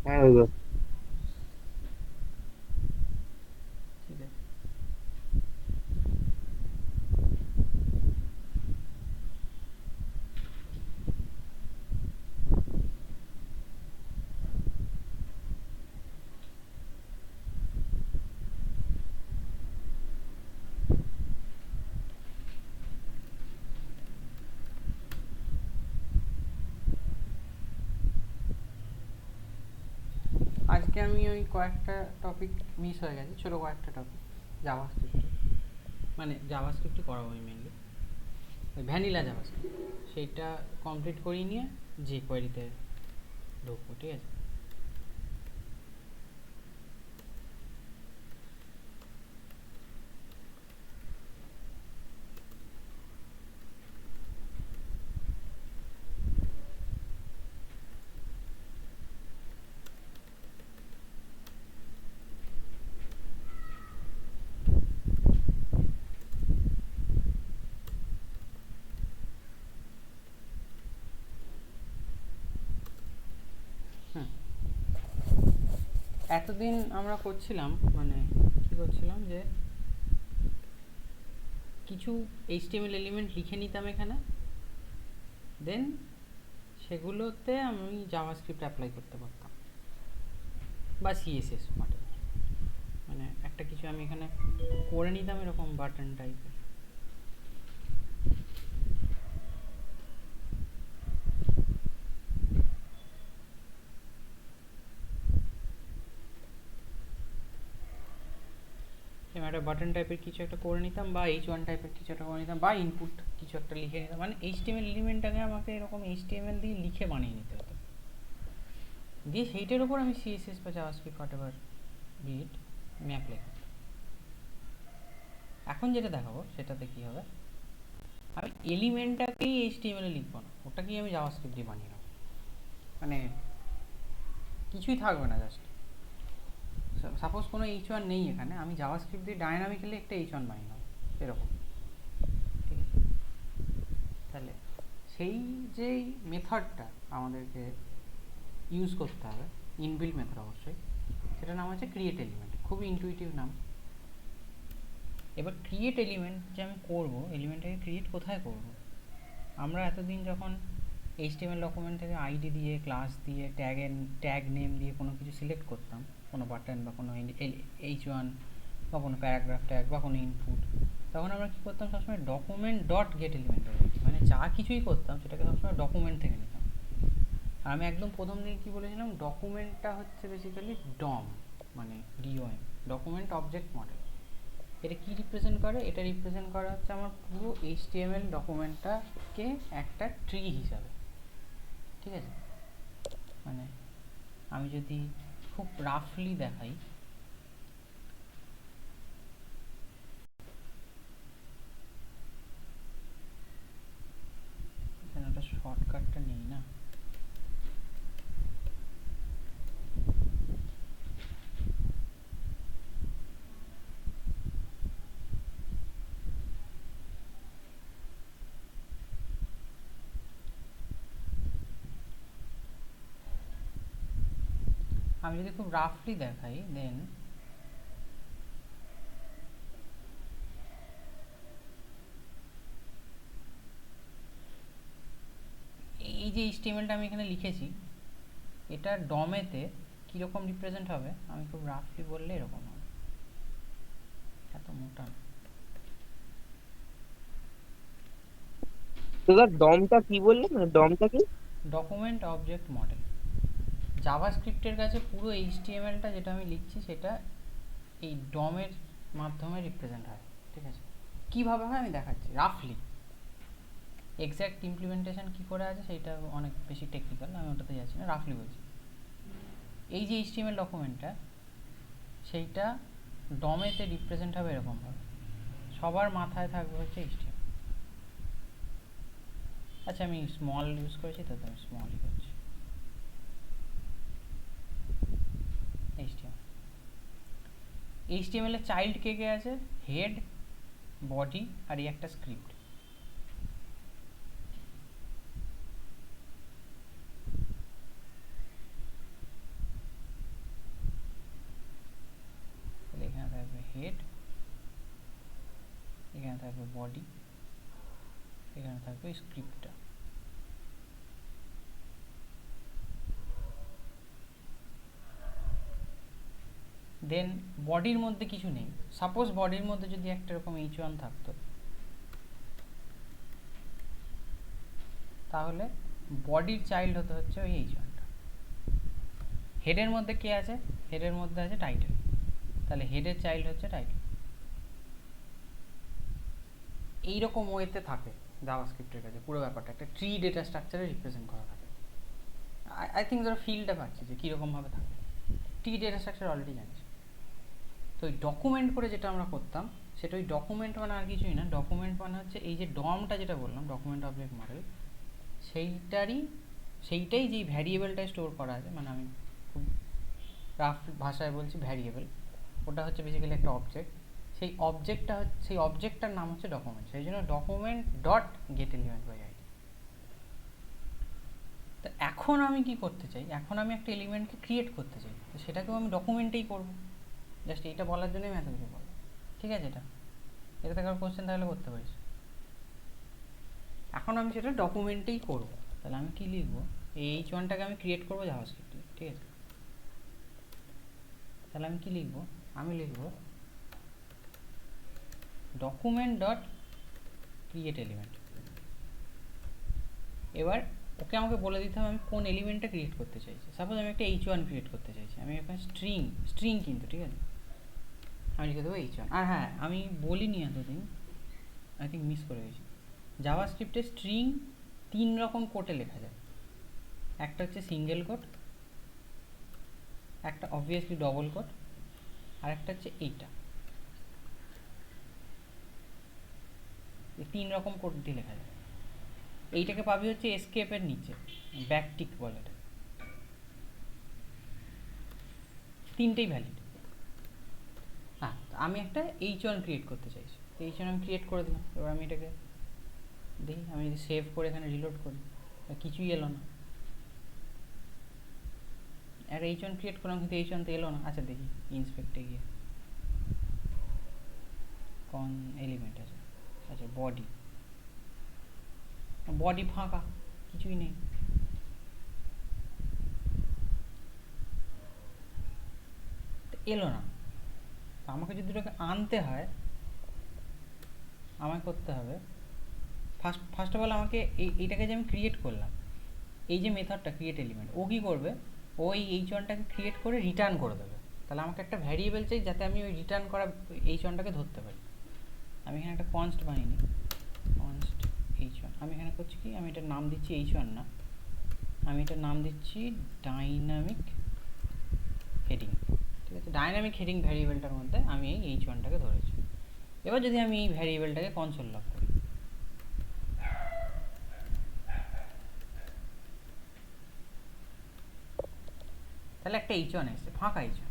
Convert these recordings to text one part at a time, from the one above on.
হ্যাঁ দাদা। ঠিক আছে। আজকে আমি ওই কয়েকটা টপিক মিস হয়ে গেছে, ছোটো কয়েকটা টপিক জাভাস্ক্রিপ্টে, মানে জাভাস্ক্রিপ্টই করাবো আমি মেনলি, ওই ভ্যানিলা জাভাস্ক্রিপ্ট সেইটা কমপ্লিট করিয়ে নিয়ে যে কোয়ারিতে ঢুকবো, ঠিক আছে। হুম, এতদিন আমরা করছিলাম, মানে কি করছিলাম যে কিছু এইচটিএমএল এলিমেন্ট লিখে নিতাম এখানে, দেন সেগুলোতে আমি জাভাস্ক্রিপ্ট অ্যাপ্লাই করতে পারতাম, বা সিএসএস মানে মানে একটা কিছু আমি এখানে করে নিতাম এরকম বাটন টাইপের। একটা বাটন টাইপের কিছু একটা করে নিতাম, বা H1 টাইপের কিছু একটা করে নিতাম, বা ইনপুট কিছু একটা লিখে নিতাম, মানে এইচটিএমএল এলিমেন্টটাকে আমাকে এরকম এইচটিএমএল দিয়ে লিখে বানিয়ে নিতে হতো, দিয়ে সেইটার উপর আমি সিএসএস বা জাভাস্ক্রিপ্ট হোয়াট এভার বিট আমি অ্যাপ্লাই করতাম। এখন যেটা দেখাবো সেটাতে কি হবে, আমি এলিমেন্টটাকেই এইচটিএমএল এ লিখবো না, ওটাকেই আমি জাভাস্ক্রিপ্ট দিয়ে বানিয়ে নেবো, মানে কিছুই থাকবে না, জাস্ট সাপোজ কোনো H1 নেই এখানে, আমি জাভাস্ক্রিপ্ট দিয়ে ডায়নামিক্যালি একটা H1 বানিয়ে নেবো এরকম, ঠিক আছে। তাহলে সেই যেই মেথডটা আমাদেরকে ইউজ করতে হবে, ইনবিল্ট মেথড অবশ্যই, সেটার নাম হচ্ছে ক্রিয়েট এলিমেন্ট, খুবই ইনটুইটিভ নাম। এবার ক্রিয়েট এলিমেন্ট যে আমি করবো, এলিমেন্টটাকে ক্রিয়েট কোথায় করব? আমরা এতদিন যখন এইচটিএমএল ডকুমেন্ট থেকে আইডি দিয়ে, ক্লাস দিয়ে, ট্যাগ নেম দিয়ে কোনো কিছু সিলেক্ট করতাম, কোনো বাটন বা কোনো H1 বা কোনো প্যারাগ্রাফ ট্যাগ বা কোনো ইনপুট, তখন আমরা কী করতাম, সবসময় ডকুমেন্ট ডট গেট এলিমেন্ট, মানে যা কিছুই করতাম সেটাকে সবসময় ডকুমেন্ট থেকে নিতাম। আর আমি একদম প্রথম দিকে কী বলেছিলাম, ডকুমেন্টটা হচ্ছে বেসিক্যালি ডম, মানে ডিওএম, ডকুমেন্ট অবজেক্ট মডেল। এটা কি রিপ্রেজেন্ট করে? এটা রিপ্রেজেন্ট করা হচ্ছে আমার পুরো এইচটিএমএল ডকুমেন্টটাকে একটা ট্রি হিসাবে, ঠিক আছে। মানে আমি যদি খুব রাফলি দেখাই, এখানে একটা শর্টকাটটা নেই না, আমি যদি খুব রাফলি দেখাই, দেন এই যে এইচটিএমএলটা আমি এখানে লিখেছি, এটা ডমেতে কীরকম রিপ্রেজেন্ট হবে আমি খুব রাফলি বললে এরকম হবে, এত মোটা না। দাদা ডমটা কি বললেন, মানে ডমটা কি? Document object model. জাভাস্ক্রিপ্টের কাছে পুরো এইচটিএমএলটা যেটা আমি লিখছি সেটা এই ডমের মাধ্যমে রিপ্রেজেন্ট হয়, ঠিক আছে। কীভাবে হয় আমি দেখাচ্ছি রাফলি, এক্স্যাক্ট ইমপ্লিমেন্টেশন কী করে আছে সেইটা অনেক বেশি টেকনিক্যাল, আমি ওটাতে যাচ্ছি না, রাফলি বলছি। এই যে এইচটিএমএল ডকুমেন্টটা, সেইটা ডমেতে রিপ্রেজেন্ট হবে এরকমভাবে, সবার মাথায় থাকবে হচ্ছে এইচটিএমএল। আচ্ছা আমি স্মল ইউজ করেছি, তো আমি স্মলই করছি, এইচটিএমএল। এইচটিএমএল এর চাইল্ড কে কে আছে? হেড, বডি আর এই একটা স্ক্রিপ্ট। হেড, এখানে থাকবে বডি, এখানে থাকবে স্ক্রিপ্টটা। দেন বডির মধ্যে কিছু নেই। সাপোজ বডির মধ্যে যদি একটা এরকম h1 থাকতো, তাহলে বডির চাইল্ড হতে হচ্ছে ওই h1টা। হেডের মধ্যে কে আছে? হেডের মধ্যে আছে টাইটেল, তাহলে হেডের চাইল্ড হচ্ছে টাইটেল। এইরকম ওয়েতে থাকে জাভাস্ক্রিপ্টের কাছে পুরো ব্যাপারটা একটা ট্রি ডেটা স্ট্রাকচারে রিপ্রেজেন্ট করা থাকে। আই থিঙ্ক ধরো ফিলটা পাচ্ছি যে কীরকমভাবে থাকে। ট্রি ডেটা স্ট্রাকচার অলরেডি জানিস। তো ওই ডকুমেন্ট করে যেটা আমরা করতাম, সেটা ওই ডকুমেন্ট মানে আর কিছুই না। ডকুমেন্ট মানে হচ্ছে এই যে ডমটা যেটা বললাম, ডকুমেন্ট অবজেক্ট মডেল, সেইটাই যেই ভ্যারিয়েবলটাই স্টোর করা আছে, মানে আমি খুব রাফ ভাষায় বলছি ভ্যারিয়েবল, ওটা হচ্ছে বেসিক্যালি একটা অবজেক্ট। সেই অবজেক্টটার নাম হচ্ছে ডকুমেন্ট। সেই জন্য document dot get element by ID. তো এখন আমি কি করতে চাই? এখন আমি একটা এলিমেন্টকে ক্রিয়েট করতে চাই, তো সেটাকেও আমি ডকুমেন্টেই করবো। জাস্ট এইটা বলার জন্যই আমি এত কিছু বলবো। ঠিক আছে? এটাতে কারো কোশ্চেন তাহলে করতে পারিস। এখন আমি সেটা ডকুমেন্টেই করবো। তাহলে আমি কি লিখবো? এই h1টাকে আমি ক্রিয়েট করবো জাভাস্ক্রিপ্টে। ঠিক আছে? তাহলে আমি কি লিখবো? আমি লিখবো ডকুমেন্ট ডট ক্রিয়েট এলিমেন্ট। এবার ওকে আমাকে বলে দিতে হবে আমি কোন এলিমেন্টটা ক্রিয়েট করতে চাইছি। সাপোজ আমি একটা h1 ক্রিয়েট করতে চাইছি, আমি এখানে স্ট্রিং কিন্তু, ঠিক আছে, আমি লিখে দেবো h1। আর হ্যাঁ, আমি বলিনি এতদিন, আই থিঙ্ক মিস করে গেছি, জাভাস্ক্রিপ্টে স্ট্রিং 3 রকম কোটে লেখা যায়। একটা হচ্ছে সিঙ্গেল কোট, একটা অবভিয়াসলি ডবল কোট, আর একটা হচ্ছে এইটা। এই 3 রকম কোড দিয়ে লেখা যায়। এইটাকে পাবি হচ্ছে এসকেপের নিচে, ব্যাকটিক বলে এটা। 3টেই ভ্যালিড। হ্যাঁ, আমি একটা h1 ক্রিয়েট করতে চাইছি, h1 আমি ক্রিয়েট করে দিলাম। এবার আমি এটাকে দেখি, আমি যদি সেভ করে এখানে রিলোড করি, কিছুই এলো না। একটা h1 ক্রিয়েট করলাম কিন্তু h1 তো এলো না। আচ্ছা দেখি ইন্সপেক্টে গিয়ে কোন এলিমেন্ট আছে। আচ্ছা বডি ফাঁকা, কিছুই নেই। এলো না। আমাকে যদি ওটাকে আনতে হয়, আমায় করতে হবে ফার্স্ট অফ অল আমাকে এইটাকে যে আমি ক্রিয়েট করলাম, এই যে মেথডটা ক্রিয়েট এলিমেন্ট, ও কী করবে? ও এই h1টাকে ক্রিয়েট করে রিটার্ন করে দেবে। তাহলে আমাকে একটা ভ্যারিয়েবল চাই যাতে আমি ওই রিটার্ন করা h1টাকে ধরতে পারি। আমি এখানে একটা কনস্ট বানিয়ে নিই, কনস্ট h1। আমি এখানে করছি কি, আমি এটার নাম দিচ্ছি h1 না, আমি এটার নাম দিচ্ছি ডাইনামিক হেডিং। ঠিক আছে? ডাইনামিক হেডিং ভ্যারিয়েবলটার মধ্যে আমি এই h1টাকে ধরেছি। এবার যদি আমি এই ভ্যারিয়েবলটাকে কনসোল লগ করি, তাহলে একটা h1 এসছে, ফাঁকা h1।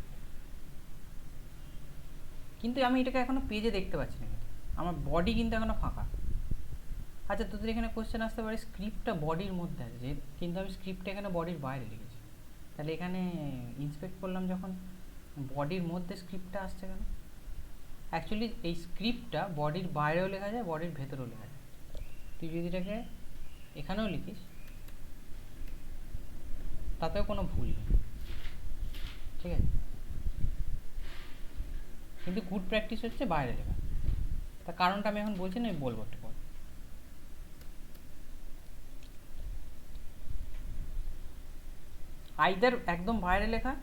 কিন্তু আমি এটাকে এখনো পেজে দেখতে পাচ্ছি না, কিন্তু আমার বডি কিন্তু এখনো ফাঁকা। আচ্ছা, তোদের এখানে কোশ্চেন আসতে পারে স্ক্রিপ্টটা বডির মধ্যে আছে যে, কিন্তু আমি স্ক্রিপ্টটা এখানে বডির বাইরে লিখেছি। তাহলে এখানে ইন্সপেক্ট করলাম যখন, বডির মধ্যে স্ক্রিপ্টটা আসছে কেন? অ্যাকচুয়ালি এই স্ক্রিপ্টটা বডির বাইরেও লেখা যায়, বডির ভেতরেও লেখা যায়। তুই যদি এটাকে এখানেও লিখিস তাতেও কোনো ভুল নেই। ঠিক আছে? কিন্তু গুড প্র্যাকটিস হচ্ছে বাইরে লেখা। তার কারণটা আমি এখন বলছি না, আমি বলবো একটু পর। আইদার একদম বাইরে লেখা,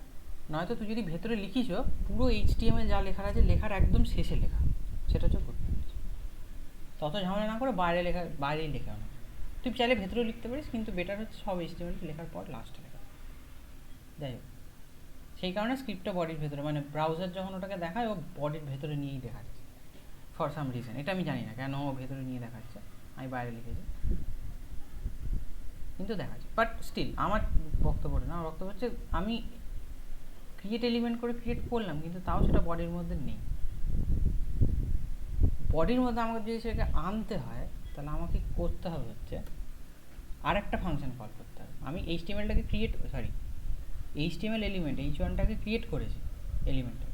নয়তো তুই যদি ভেতরে লিখিসও পুরো HTML যা লেখার আছে লেখার একদম শেষে লেখা, সেটা হচ্ছে গুড প্র্যাকটিস। তত ঝামেলা না করে বাইরেই লেখা না। তুই চাইলে ভেতরেও লিখতে পারিস, কিন্তু বেটার হচ্ছে সব HTML লেখার পর লাস্টে লেখা। যাই হোক, সেই কারণে স্ক্রিপ্টটা বডির ভেতরে, মানে ব্রাউজার যখন ওটাকে দেখায় ও বডির ভেতরে নিয়েই দেখাচ্ছে ফর সাম রিজন। এটা আমি জানি না কেন ও ভেতরে নিয়ে দেখাচ্ছে, আমি বাইরে লিখেছি কিন্তু দেখাচ্ছে। বাট স্টিল আমার বক্তব্যটা না, আমার বক্তব্য হচ্ছে আমি ক্রিয়েট এলিমেন্ট করে ক্রিয়েট করলাম, কিন্তু তাও সেটা বডির মধ্যে নেই। বডির মধ্যে আমাকে যদি সেটাকে আনতে হয়, তাহলে আমাকে করতে হবে হচ্ছে আর একটা ফাংশন কল করতে হবে। আমি HTML এলিমেন্ট h1টাকে ক্রিয়েট করেছি এলিমেন্টটা,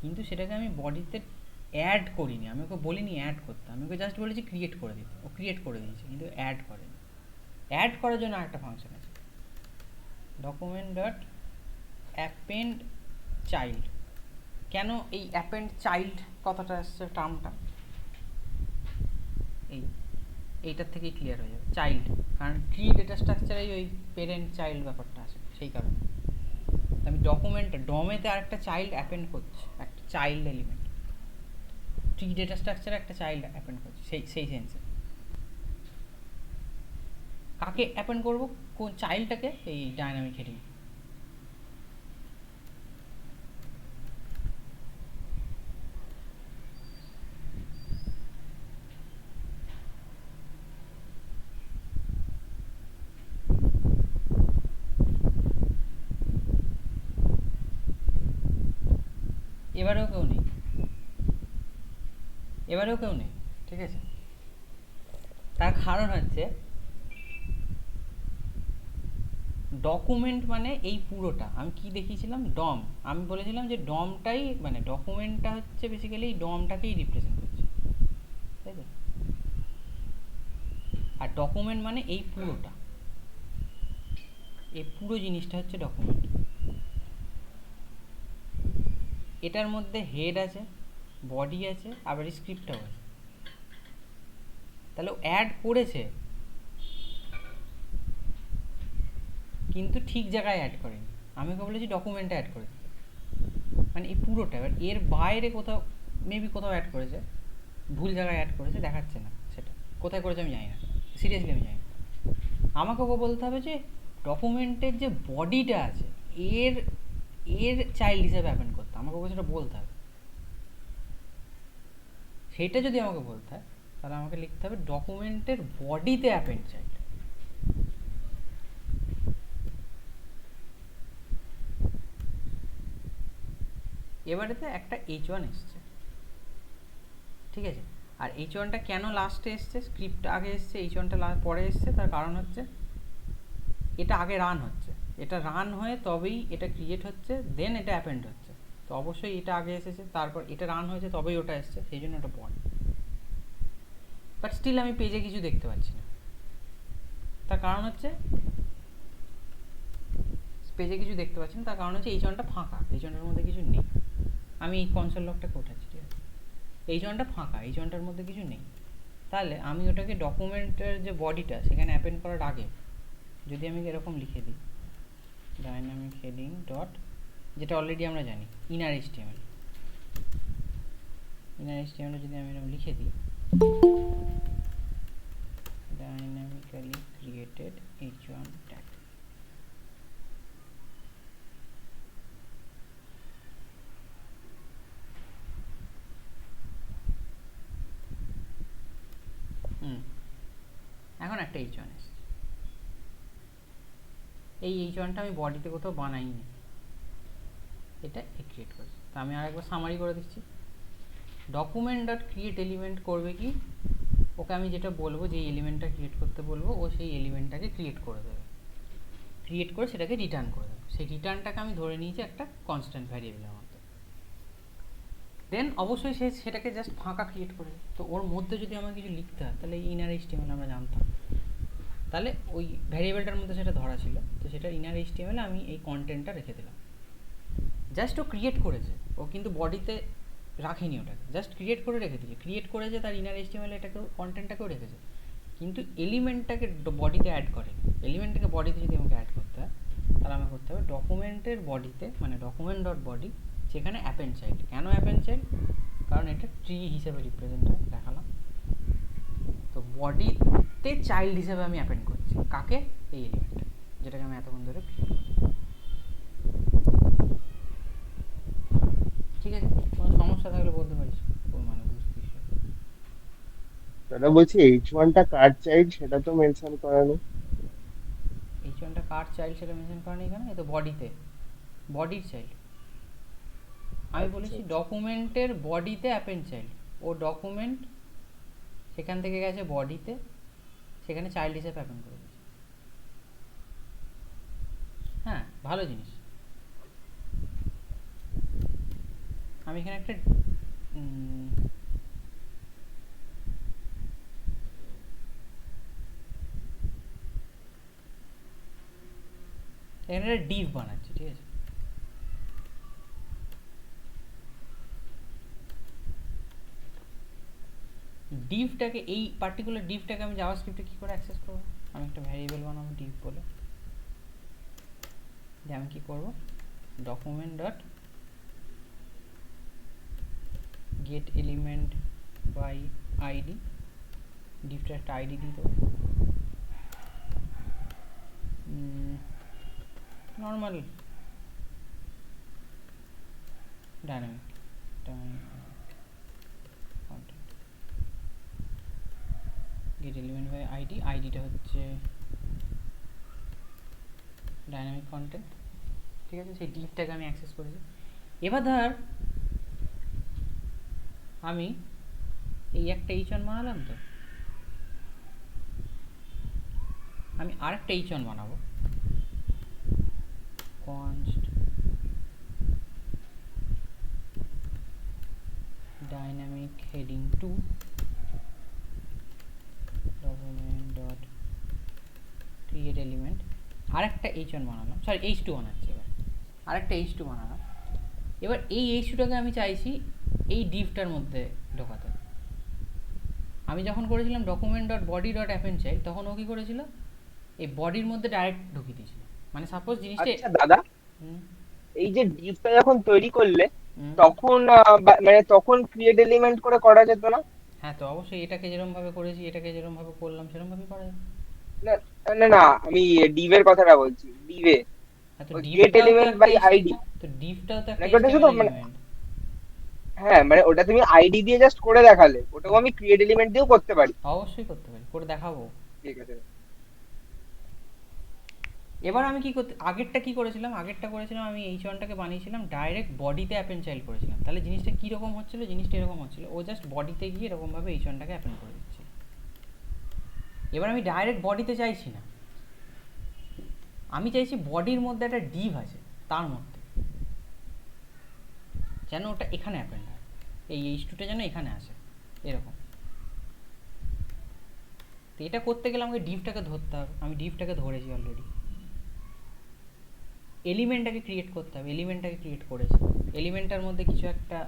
কিন্তু সেটাকে আমি বডিতে অ্যাড করিনি, আমি ওকে বলিনি অ্যাড করতে, আমি ওকে জাস্ট বলেছি ক্রিয়েট করে দিতে, ও ক্রিয়েট করে দিয়েছে কিন্তু অ্যাড করেনি। অ্যাড করার জন্য আরেকটা ফাংশন আছে, ডকুমেন্ট ডট অ্যাপেন্ড চাইল্ড। কেন এই অ্যাপেন্ড চাইল্ড কথাটা আসছে, টার্মটা এইটার থেকেই ক্লিয়ার হয়ে যাবে, চাইল্ড, কারণ ট্রি ডেটা স্ট্রাকচারেই ওই পেরেন্ট চাইল্ড ব্যাপারটা আছে, সেই কারণে আমি ডকুমেন্ট ডমেতে আরেকটা চাইল্ড অ্যাপেন্ড করছি, একটা চাইল্ড এলিমেন্ট, ট্রি ডেটা স্ট্রাকচারে একটা চাইল্ড অ্যাপেন্ড করছি, সেই সেন্সে। কাকে অ্যাপেন্ড করবো, কোন চাইল্ডটাকে? এই ডায়নামিক হেডিং। এবারেও কেউ নেই, এবারেও কেউ নেই, ঠিক আছে। তার কারণ হচ্ছে ডকুমেন্ট মানে এই পুরোটা, আমি কি দেখিয়েছিলাম, ডম, আমি বলেছিলাম যে ডমটাই মানে ডকুমেন্টটা হচ্ছে বেসিক্যালি এই ডমটাকেই রিপ্রেজেন্ট করছে, তাই তো। আর ডকুমেন্ট মানে এই পুরোটা, এই পুরো জিনিসটা হচ্ছে ডকুমেন্ট। এটার মধ্যে হেড আছে, বডি আছে, আবার স্ক্রিপ্টটাও আছে। তাহলে অ্যাড করেছে কিন্তু ঠিক জায়গায় অ্যাড করেনি, আমি ওকে বলেছি ডকুমেন্টে অ্যাড করেছে, মানে এই পুরোটা। এবার এর বাইরে কোথাও মেবি কোথাও অ্যাড করেছে, ভুল জায়গায় অ্যাড করেছে, দেখাচ্ছে না সেটা কোথায় করেছে আমি জানি না, সিরিয়াসলি আমি জানি না। আমাকে ওকে বলতে হবে যে ডকুমেন্টের যে বডিটা আছে এর এর চাইল্ড হিসেবে অ্যাপেন্ড করতে, আমাকে ওকে সেটা বলতে হবে। সেটা যদি আমাকে বলতে হয় তাহলে আমাকে লিখতে হবে ডকুমেন্টের বডিতে অ্যাপেন্ড চাইল্ড। এবারেতে একটা H1 এসছে, ঠিক আছে। আর H1টা কেন লাস্টে এসছে, স্ক্রিপ্টটা আগে এসছে, H1টা পরে এসছে, তার কারণ হচ্ছে এটা আগে রান হচ্ছে, এটা রান হয়ে তবেই এটা ক্রিয়েট হচ্ছে, দেন এটা অ্যাপেন্ড হচ্ছে। তো অবশ্যই এটা আগে এসেছে, তারপর এটা রান হয়েছে, তবেই ওটা এসছে, সেই জন্য ওটা পরে। বাট স্টিল আমি পেজে কিছু দেখতে পাচ্ছি না, তার কারণ হচ্ছে পেজে কিছু দেখতে পাচ্ছি না, তার কারণ হচ্ছে H1টা ফাঁকা, H1টার মধ্যে কিছু নেই। আমি এই কনসোল লকটাকে ওঠাচ্ছি, ঠিক আছে। H1টা ফাঁকা, H1টার মধ্যে কিছু নেই। তাহলে আমি ওটাকে ডকুমেন্টের যে বডিটা সেখানে অ্যাপেন্ড করার আগে যদি আমি এরকম লিখে দিই ডাইনামিক হেডিং ডট, যেটা অলরেডি আমরা জানি ইনার এইচটিএমএল, ইনার এইচটিএমএল যদি আমি এরকম লিখে দিই ডাইনামিক্যালি ক্রিয়েটেড H1 ট্যাগ, এখন একটা H1 এসছে। এই H1টা আমি বডিতে কোথাও বানাইনি, এটা ক্রিয়েট করেছি। তো আমি আরেকবার সামারি করে দিচ্ছি, ডকুমেন্ট ডট ক্রিয়েট এলিমেন্ট করবে কি, ওকে আমি যেটা বলবো, যে এলিমেন্টটা ক্রিয়েট করতে বলবো, ও সেই এলিমেন্টটাকে ক্রিয়েট করে দেবে, ক্রিয়েট করে সেটাকে রিটার্ন করে দেবে। সেই রিটার্নটাকে আমি ধরে নিয়েছি একটা কনস্ট্যান্ট ভ্যারিয়েবলের মধ্যে। দেন অবশ্যই সে সেটাকে জাস্ট ফাঁকা ক্রিয়েট করে, তো ওর মধ্যে যদি আমার কিছু লিখতে হয় তাহলে এই ইনার এইচটিএমএল আমরা জানতাম, তাহলে ওই ভ্যারিয়েবলটার মধ্যে সেটা ধরা ছিল, তো সেটা ইনার এইচটিএমএল আমি এই কন্টেন্টটা রেখে দিলাম। জাস্ট ও ক্রিয়েট করেছে, ও কিন্তু বডিতে রাখেনি, ওটাকে জাস্ট ক্রিয়েট করে রেখে দিয়েছে, ক্রিয়েট করেছে তার ইনার এইচটিএমএল এটাকেও কন্টেন্টটাকেও রেখেছে, কিন্তু এলিমেন্টটাকে বডিতে অ্যাড করেনি। এলিমেন্টটাকে বডিতে যদি আমাকে অ্যাড করতে হয় তাহলে আমাকে করতে হবে ডকুমেন্টের বডিতে, মানে ডকুমেন্ট ডট বডি, সেখানে অ্যাপেন্ড চাইল্ড। কেন অ্যাপেন্ড চাইল্ড, কারণ এটা ট্রি হিসেবে রিপ্রেজেন্ট হয়, দেখালাম। তো বডিতে চাইল্ড হিসেবে আমি অ্যাপেন্ড করছি কাকে, এই এলিমেন্টটা, যেটাকে আমি এতক্ষণ ধরে ক্রিয়েট করছি। ঠিক আছে, কোনো সমস্যা থাকলে বলতে পারিস, মানে বুঝতিস। দাদা বলছি H1টা কার চাইল্ড সেটা তো মেনশন করা নেই। H1টা কার চাইল্ড সেটা মেনশন করা নেই কেন, এই তো বডিতে, বডির চাইল্ড। আমি আচ্ছা বলেছি আচ্ছা। ডকুমেন্টের বডিতে অ্যাপেন্ড চাইল্ড, ও ডকুমেন্ট সেখান থেকে গেছে বডিতে, সেখানে চাইল্ড হিসেবে অ্যাপেন্ড করে দিয়েছে। হ্যাঁ, ভালো জিনিস। আমি এখানে একটা এখানে একটা ডিভ বানাচ্ছি, ঠিক আছে। ডিভটাকে, এই পার্টিকুলার ডিভটাকে আমি জাভাস্ক্রিপ্টে কি করে অ্যাক্সেস করব? আমি একটা ভ্যারিয়েবল বানাবো ডিভ বলে, যে আমি কি করব, document dot get element by ID, ডিভটা একটা আইডি দিয়ে দেবো, normal dynamic get element by ID, আইডিটা হচ্ছে ডাইনামিক কন্টেন্ট, ঠিক আছে। সেই ডিভটাকে আমি অ্যাক্সেস করেছি। এবার ধর আমি এই একটা h1 বানালাম, তো আমি আরেকটা h1 বানাবো, const dynamic heading 2 document dot create element, আরেকটা h1 বানালাম, সরি h2 বানাচ্ছি, এবার আরেকটা h2 বানালাম। এবার এই h2টাকে আমি চাইছি এই ডিভটার মধ্যে ঢোকাতে। আমি যখন করেছিলাম document dot body dot append child, তখন ও কি করেছিল, এই বডির মধ্যে ডাইরেক্ট ঢুকিয়ে দিয়েছিল। মানে সাপোজ জিনিসটা, আচ্ছা দাদা, এই যে ডিভটা যখন তৈরি করলে তখন মানে তখন ক্রিয়েট এলিমেন্ট করে করা যেত না? হ্যাঁ, তো অবশ্যই এটাকে যেরকম ভাবে করেছি, এটাকে যেরকম ভাবে করলাম সেরকম ভাবেই করা যাবে। না না না, আমি ডিভের কথাটা বলছি, ডিভে হ্যাঁ, তো গেট ডিভটাও তো এলিমেন্ট একটা বাই আইডি, তো ডিভটাও তো একটা নাকি ওটা শুধু এইচটিএমএল মানে, এলিমেন্ট। হ্যাঁ মানে ওটা তুমি আইডি দিয়ে জাস্ট করে দেখালে, ওটাও আমি ক্রিয়েট এলিমেন্ট দিয়েও করতে পারি। অবশ্যই করতে পারি, করে দেখাবো। ঠিক আছে। এবার আমি কি করতে, আগেরটা কি করেছিলাম, আগেরটা করেছিলাম আমি h1টাকে বানিয়েছিলাম ডাইরেক্ট বডিতে অ্যাপেন্ড চাইল্ড করেছিলাম। তাহলে জিনিসটা কি রকম হচ্ছিল, জিনিসটা এরকম হচ্ছিল, ও জাস্ট বডিতে গিয়ে এরকম ভাবে h1টাকে অ্যাপেন্ড করে দিচ্ছে। এবার আমি ডাইরেক্ট বডিতে চাইছি না, আমি চাইছি বডির মধ্যে একটা ডিভ আছে, তার মধ্যে যেন ওটা এখানে অ্যাপেন্ড হয়, এই h2টা যেন এখানে আসে, এরকম। তো এটা করতে গেলে আমাকে ডিভটাকে ধরতে হবে, আমি ডিভটাকে ধরেছি অলরেডি। এলিমেন্টটাকে ক্রিয়েট করতে হবে, এলিমেন্টটাকে ক্রিয়েট করেছি, এলিমেন্টটার মধ্যে কিছু একটা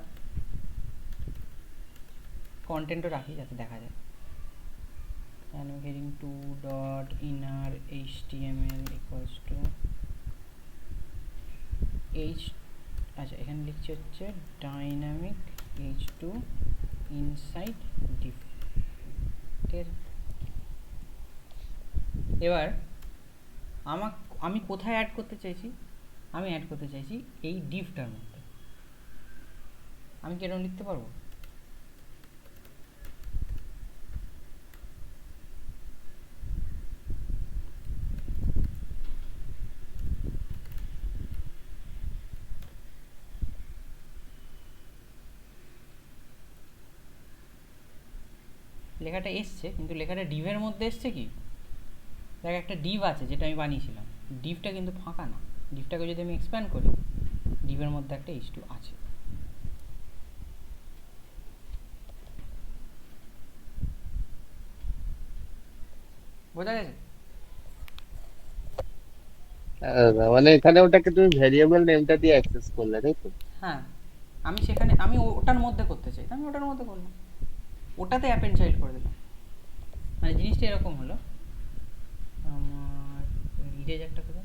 কন্টেন্টও রাখি যাতে দেখা যায়। dynamic heading 2 dot inner html equals to h, আচ্ছা এখানে লিখছি হচ্ছে dynamic h2 inside div, ঠিক আছে। এবার আমি কোথায় অ্যাড করতে চাইছি, আমি অ্যাড করতে চাইছি এই ডিভটার মধ্যে। আমি কি এরকম লিখতে পারবো? লেখাটা এসছে, কিন্তু লেখাটা ডিভের মধ্যে এসছে কি, দেখ একটা ডিভ আছে যেটা আমি বানিয়েছিলাম, ডিভটা কিন্তু ফাঁকা না। ডিভটাকে যদি আমি এক্সপ্যান্ড করি, ডিভের মধ্যে একটা h2 আছে। বোঝা গেছে? মানে এখানে ওটাকে তুমি ভ্যারিয়েবল নেমটা দিয়ে অ্যাক্সেস করলে, তাই তো? হ্যাঁ, আমি সেখানে, আমি ওটার মধ্যে করতে চাই, আমি ওটার মধ্যে করলাম, ওটাতে অ্যাপেন্ড চাইল্ড করে দিলাম। মানে জিনিসটা এরকম হলো, আমার ইরেজ একটা করে,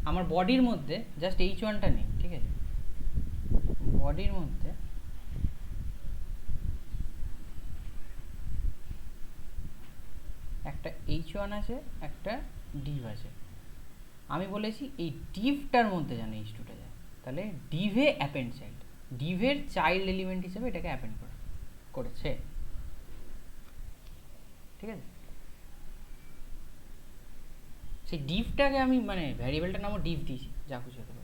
আমার বডির মধ্যে জাস্ট h1টা নেই, ঠিক আছে। বডির মধ্যে একটা h1 আছে, একটা ডিভ আছে। আমি বলেছি এই ডিভটার মধ্যে যেন h2টা যায়, তাহলে ডিভে অ্যাপেন্ড চাইল্ড, ডিভের চাইল্ড এলিমেন্ট হিসেবে এটাকে অ্যাপেন্ড করেছে, ঠিক আছে। সেই ডিভটাকে আমি মানে ভ্যারিয়েবলটার নামও ডিভ দিয়েছি, যা খুশি হতে পারে।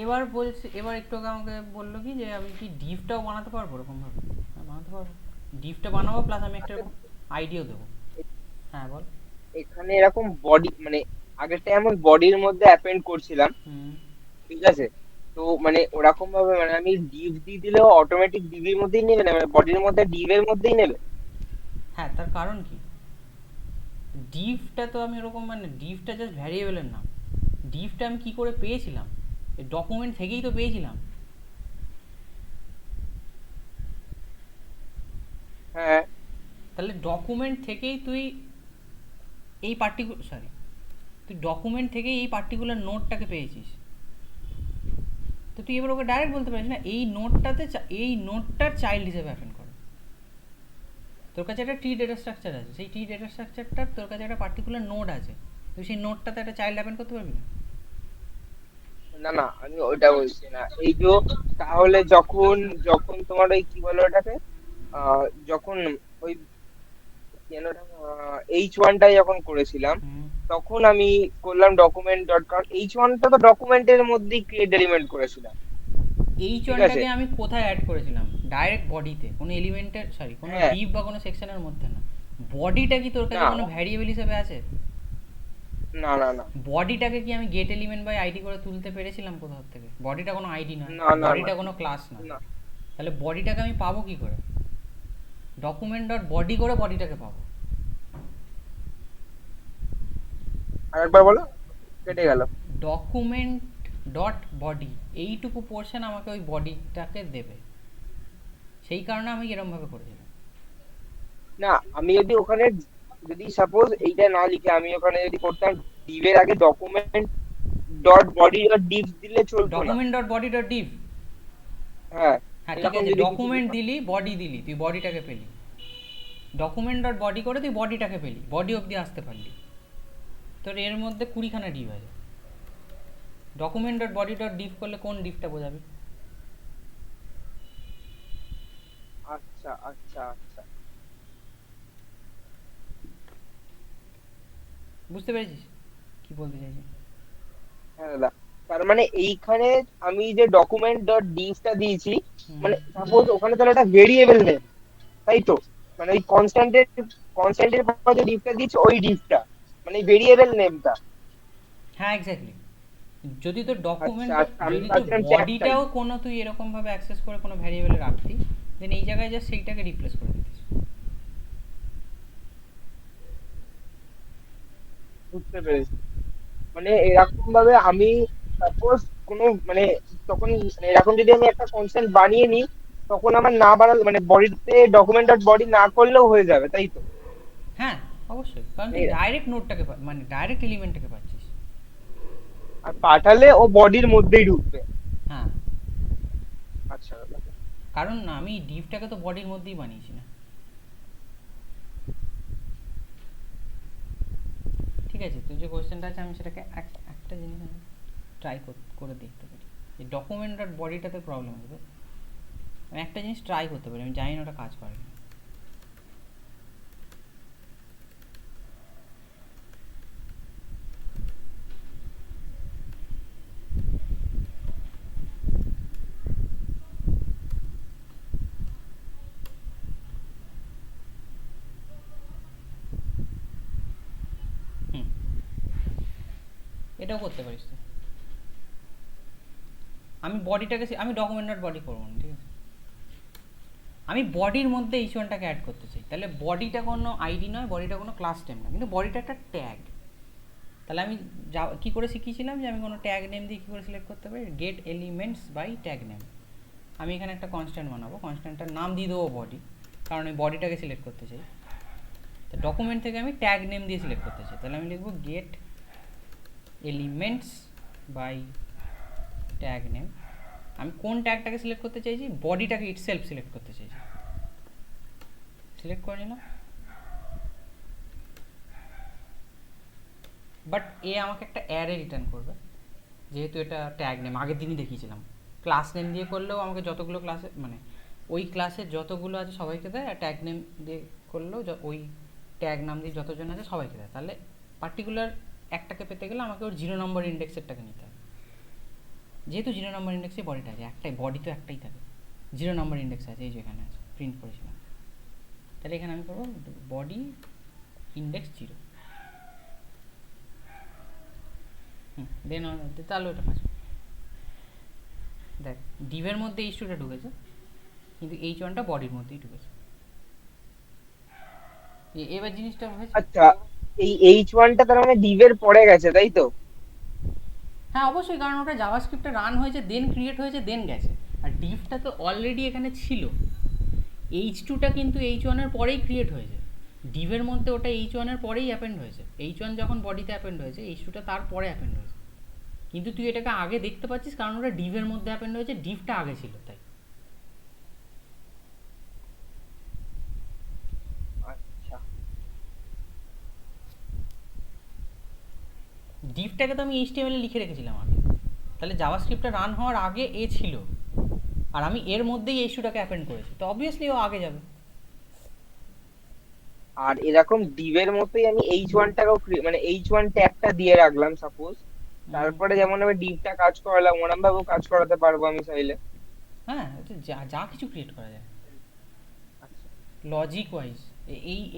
এবার বলছে, এবার একটু আগে আমাকে বললো কি যে আমি কি ডিভটাও বানাতে পারবো এরকম ভাবে? হ্যাঁ বানাতে পারবো, ডিভটা বানাবো প্লাস আমি একটা এরকম আইডিও দেবো। হ্যাঁ বল। এখানে এরকম বডি মানে আগেরটা এমন বডির মধ্যে অ্যাপেন্ড করছিলাম, হুম। ঠিক আছে? তো মানে ওরকম ভাবে মানে আমি ডিভ দিয়ে দিলেও অটোমেটিক ডিভের মধ্যেই নেবে না, মানে বডির মধ্যে ডিভের মধ্যেই নেবে? হ্যাঁ, তার কারণ কি, ডিভটা তো আমি ওরকম মানে ডিভটা জাস্ট ভ্যারিয়েবলের নাম। ডিভটা আমি কি করে পেয়েছিলাম, এই ডকুমেন্ট থেকেই তো পেয়েছিলাম। হ্যাঁ। তাহলে ডকুমেন্ট থেকেই তুই এই পার্টিকুলার সরি তুই ডকুমেন্ট থেকেই এই পার্টিকুলার নোটটাকে পেয়েছিস, তো তুই এবার ওকে ডাইরেক্ট বলতে পারিস না এই নোটটাতে এই নোটটার চাইল্ড হিসেবে অ্যাপেন্ড করে। তোর কাছে একটা ট্রি ডেটা স্ট্রাকচার আছে, সেই ট্রি ডেটা স্ট্রাকচারটার তোর কাছে একটা পার্টিকুলার নোড আছে, তুই সেই নোটটাতে একটা চাইল্ড অ্যাপেন্ড করতে পারবি না? না না, আমি ওইটা বলছি না। এই যে তাহলে যখন যখন তোমার ওই কি বলো ওটাকে, যখন ওই কেন H1টা যখন করেছিলাম, হুম। তখন আমি করলাম ডকুমেন্ট ডট, কারণ H1টা তো ডকুমেন্টের মধ্যেই ক্রিয়েট এলিমেন্ট করেছিলাম, এইচ ঠিক আছে? ওয়ানটাকে আমি কোথায় অ্যাড করেছিলাম? ডাইরেক্ট বডিতে, কোনো এলিমেন্টের সরি কোনো হ্যাঁ। ডিভ বা কোনো সেকশনের মধ্যে না। বডিটা কি তোর কাছে না কোনো ভ্যারিয়েবল হিসেবে আছে? না না না বডিটাকে কি আমি গেট এলিমেন্ট বাই আইডি করে তুলতে পেরেছিলাম কোথাও থেকে? বডিটা কোনো আইডি নয়, না না না বডিটা কোনো ক্লাস নয়। না। তাহলে বডিটাকে আমি পাবো কি করে? ডকুমেন্ট ডট বডি করে বডিটাকে পাবো। আরেকবার বলো, কেটে গেল। ডকুমেন্ট ডট বডি এইটুকু পোর্শন আমাকে ওই বডিটাকে দেবে, সেই কারণে আমি এরমভাবে করেছিলাম। না, আমি যদি ওখানে যদি সাপোজ এইটা না লিখে আমি ওখানে যদি করতাম ডিভের আগে document dot body dot Depp দিলে চলতো না? Document dot body dot Depp, হ্যাঁ, হ্যাঁ ঠিক এরকম আছে, যদি কিছু ডকুমেন্ট দিতাম। দিলি বডি দিলি, তুই বডিটাকে পেলি। ডকুমেন্ট ডট বডি করে তুই বডিটাকে পেলি, বডি অবধি আসতে পারলি, তোর এর মধ্যে 20খানা ডিভ আছে। Document dot body dot Depp করলে কোন ডিভটা বোঝাবি? আচ্ছা আচ্ছা আচ্ছা। বুঝতে পেরেছিস কি বলতে চাইছি? হ্যাঁ দাদা, তার মানে এইখানে আমি যে ডকুমেন্ট ডট ডিভটা দিয়েছি, হুম। মানে সাপোজ ওখানে তাহলে একটা ভেরিয়েবল নেম, তাই তো? মানে ওই কনস্ট্যান্টের পর যে ডিভটা দিয়েছি ওই ডিভটা মানে ভেরিয়েবল নেমটা। হ্যাঁ এক্স্যাক্টলি। যদি তোর আচ্ছা ডকুমেন্ট, আচ্ছা, আমি যদি তোর ভাবছিলাম ট্যাগটাই। বডিটাও কোনো তুই এরকমভাবে অ্যাক্সেস করে কোনো ভ্যারিয়েবলে রাখতি, দেন এই জায়গায় জাস্ট সেইটাকে রিপ্লেস করে দিতিস। বুঝতে পেরেছি। মানে এরকম ভাবে আমি সাপোজ কোনো মানে তখন মানে এরকম যদি আমি একটা কনস্ট্যান্ট বানিয়ে নিই, তখন আমার না বানালে মানে বডিতে ডকুমেন্ট ডট বডি না করলেও হয়ে যাবে, তাই তো? হ্যাঁ অবশ্যই, কারণ তুই এই- ডাইরেক্ট নোটটাকে মানে ডাইরেক্ট এলিমেন্টটাকে পাচ্ছিস। আর পাঠালে ও বডির মধ্যেই ঢুকবে। হ্যাঁ, আচ্ছা দাদা। কারণ না আমি ডিভটাকে তো বডির মধ্যেই বানিয়েছি না। ঠিক আছে, তুই যে কোয়েশ্চেনটা আছে আমি সেটাকে একটা জিনিস আমি ট্রাই করে দেখতে পারি। এই ডকুমেন্ট ডট বডিটাতে প্রবলেম হবে, আমি একটা জিনিস ট্রাই করতে পারি, আমি জানি না ওটা কাজ করে কিনা। হুম, এটাও করতে পারিস তুই। আমি বডিটাকে আমি ডকুমেন্ট ডট বডি করবো না, ঠিক আছে? আমি বডির মধ্যে এইচ ওয়ানটাকে অ্যাড করতে চাই, তাহলে বডিটা কোনো আইডি নয়, বডিটা কোনো ক্লাস নেম না, কিন্তু বডিটা একটা ট্যাগ। তাহলে আমি যা কী করে শিখিয়েছিলাম যে আমি কোনো ট্যাগ নেম দিয়ে কী করে সিলেক্ট করতে পারি, get elements by tag name. আমি এখানে একটা কনস্ট্যান্ট বানাবো, কনস্ট্যান্টটার নাম দিয়ে দেবো বডি, কারণ আমি বডিটাকে সিলেক্ট করতে চাই। তো ডকুমেন্ট থেকে আমি ট্যাগ নেম দিয়ে সিলেক্ট করতে চাই, তাহলে আমি লিখবো get elements by tag name. আমি কোন ট্যাগটাকে সিলেক্ট করতে চাইছি, বডিটাকে ইটসেলফ সিলেক্ট করতে চাইছি। সিলেক্ট করে নিলাম, বাট এ আমাকে একটা অ্যারে রিটার্ন করবে, যেহেতু এটা ট্যাগ নেম আগের দিনই দেখিয়েছিলাম। ক্লাস নেম দিয়ে করলেও আমাকে যতগুলো ক্লাসে মানে ওই ক্লাসের যতগুলো আছে সবাইকে দেয়, আর ট্যাগ নেম দিয়ে করলেও ওই ট্যাগ নাম দিয়ে যতজন আছে সবাইকে দেয়। তাহলে পার্টিকুলার একটাকে পেতে গেলে আমাকে ওর 0 নম্বর ইন্ডেক্সেরটাকে নিতে হবে। যেহেতু 0 নম্বর ইন্ডেক্সে বডিটা আছে, একটাই বডি তো একটাই থাকে, 0 নম্বর ইন্ডেক্স আছে, এই যে এখানে আছে, প্রিন্ট করেছিলাম। তাহলে এখানে আমি করবো বডি ইন্ডেক্স 0। দেন তাহলে ওটা কাজ। দেখ ডিভের মধ্যে H2টা ঢুকেছে, কিন্তু H1টা বডির মধ্যেই ঢুকেছে। এবার জিনিসটা হয়েছে। আচ্ছা, এই H1টা তার মানে ডিভের পরে গেছে তাই তো? হ্যাঁ অবশ্যই, কারণ ওটা জাভাস্ক্রিপ্টে রান হয়েছে, দেন ক্রিয়েট হয়েছে, দেন গেছে। আর ডিভটা তো অলরেডি এখানে ছিল। H2টা কিন্তু H1 এর পরেই ক্রিয়েট হয়েছে। ডিভের মধ্যে ওটা H1 এর পরেই অ্যাপেন্ড হয়েছে। H1 যখন বডিতে অ্যাপেন্ড হয়েছে, H2টা তার পরে অ্যাপেন্ড হয়েছে। কিন্তু তুই এটাকে আগে দেখতে পাচ্ছিস কারণ ওটা ডিভের মধ্যে অ্যাপেন্ড হয়েছে, ডিভটা আগে ছিল তাই। আচ্ছা, ডিভটাকে তো আমি HTML এ লিখে রেখেছিলাম আগে, তাহলে জাভাস্ক্রিপ্টটা রান হওয়ার আগে এ ছিল, আর আমি এর মধ্যেই H2টাকে অ্যাপেন্ড করেছি, তো অবভিয়াসলি ও আগে যাবে। আর এরকম ডিভের মতোই আমি H1টাকেও মানে H1 ট্যাগটা দিয়ে রাখলাম সাপোজ, তারপরে যেমন আমি ডিভটা কাজ করালাম ওরম ভাবেও কাজ করাতে পারবো আমি চাইলে। হ্যাঁ, যা যা কিছু ক্রিয়েট করা যায় আচ্ছা, লজিক ওয়াইজ।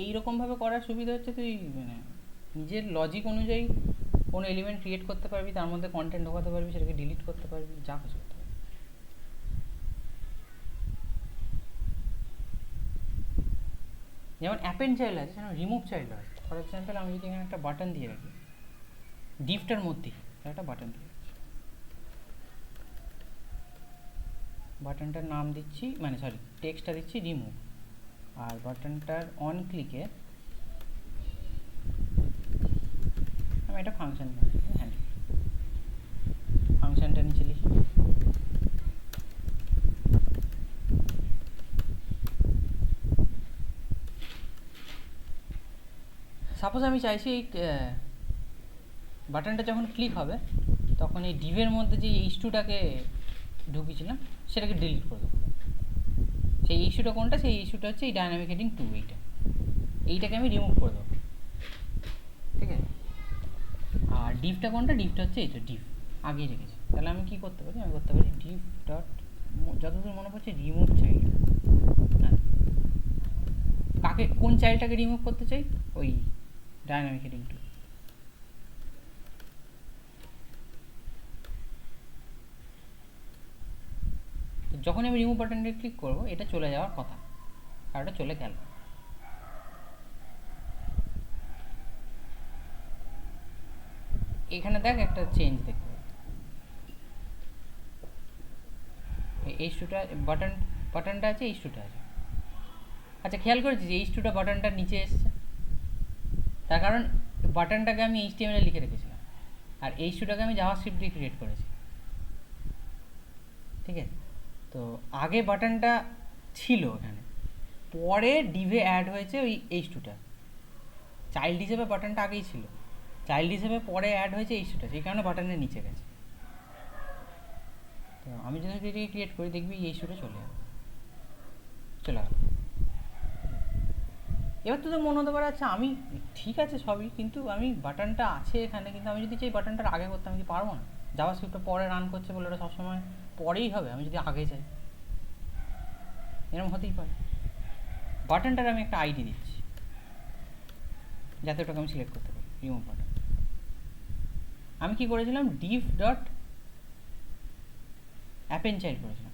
এইরকমভাবে করার সুবিধা হচ্ছে তুই মানে নিজের লজিক অনুযায়ী কোনো এলিমেন্ট ক্রিয়েট করতে পারবি, তার মধ্যে কন্টেন্ট ঢোকাতে পারবি, সেটাকে ডিলিট করতে পারবি, যা কিছু করতে পারবি। যেমন অ্যাপেন্ড চাইল্ড আছে, সেরকম রিমুভ চাইল্ড আছে। ফর এক্সাম্পল আমি যদি এখানে একটা বাটন দিয়ে রাখি, ডিফটার মধ্যেই একটা বাটন দিয়ে রাখি, বাটনটার নাম দিচ্ছি, মানে সরি টেক্সটটা দিচ্ছি রিমুভ, আর বাটনটার অন ক্লিকে আমি একটা ফাংশন হ্যাঁ ফাংশনটা নিচে লিখি। সাপোজ আমি চাইছি এই বাটনটা যখন ক্লিক হবে তখন এই ডিভের মধ্যে যে H2টাকে ঢুকিয়েছিলাম সেটাকে ডিলিট করে দেবো। সেই H2টা কোনটা? সেই H2টা হচ্ছে এই ডাইনামিক হেডিং 2, এইটাকে আমি রিমুভ করে দেবো, ঠিক আছে। আর ডিভটা কোনটা? ডিভটা হচ্ছে এইটা, ডিভ আগেই রেখেছি। তাহলে আমি কি করতে পারি? আমি করতে পারি ডিভ ডট, যতদূর মনে পড়ছে রিমুভ চাইল্ড। হ্যাঁ, কাকে, কোন চাইল্ডটাকে রিমুভ করতে চাই? ওই ডাইনামিক হেডিং 2। যখন আমি রিমুভ বাটনটা ক্লিক করবো এটা চলে যাওয়ার কথা, আর এটা চলে গেল। এখানে দেখ একটা চেঞ্জ দেখতে পাবি। H2টা বাটনটা আছে, H2টা আছে। আচ্ছা খেয়াল করেছিস যে H2টা বাটনটার নিচে এসছে? তার কারণ বাটনটাকে আমি HTML এ লিখে রেখেছিলাম, আর H2টাকে আমি জাভাস্ক্রিপ্ট দিয়ে ক্রিয়েট করেছি, ঠিক আছে। তো আগে বাটনটা ছিল এখানে, পরে ডিভে অ্যাড হয়েছে ওই H2টা। চাইল্ড হিসেবে বাটনটা আগেই ছিল, চাইল্ড হিসেবে পরে অ্যাড হয়েছে H2টা, সেই কারণে বাটনের নিচে গেছে। তো আমি যদি এটাকে ক্রিয়েট করি দেখবি H2টা চলে যাবে, চলে গেল। এবার তোদের মনে হতে পারে আচ্ছা আমি ঠিক আছে সবই, কিন্তু আমি বাটনটা আছে এখানে, কিন্তু আমি যদি চাই বাটনটার আগে করতে আমি কি পারবো না? জাভাস্ক্রিপ্টটা পরে রান করছে বলে ওটা সবসময় পরেই হবে, আমি যদি আগে চাই এরকম হতেই পারে। বাটনটার আমি একটা আইডি দিচ্ছি যাতে ওটাকে আমি সিলেক্ট করতে পারি, রিমুভ বাটন। আমি কি করেছিলাম? ডিভ ডট অ্যাপেন চাইল্ড করেছিলাম।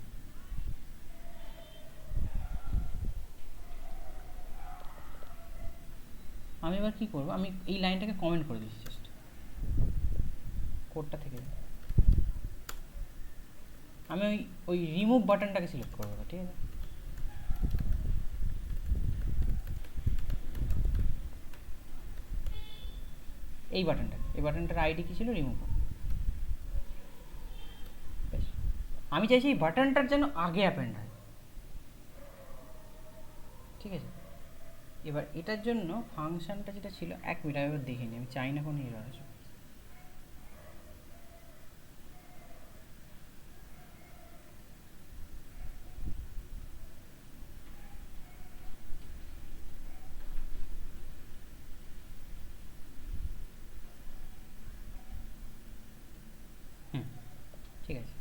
আমি এবার কি করবো? আমি এই লাইনটাকে কমেন্ট করে দিচ্ছি, জাস্ট কোডটা থেকে আমি ওই রিমুভ বাটনটাকে সিলেক্ট করবো, ঠিক আছে। এই বাটনটার আইডি কি ছিল? রিমুভ। বেশ, আমি চাইছি এই বাটনটার যেন আগে অ্যাপেন্ড হয়, ঠিক আছে। এবার এটার জন্য ফাংশনটা যেটা ছিল, এক মিনিট আমি এবার দেখে নিই, আমি চাই না কোনো এরর আসবে। হুম, ঠিক আছে।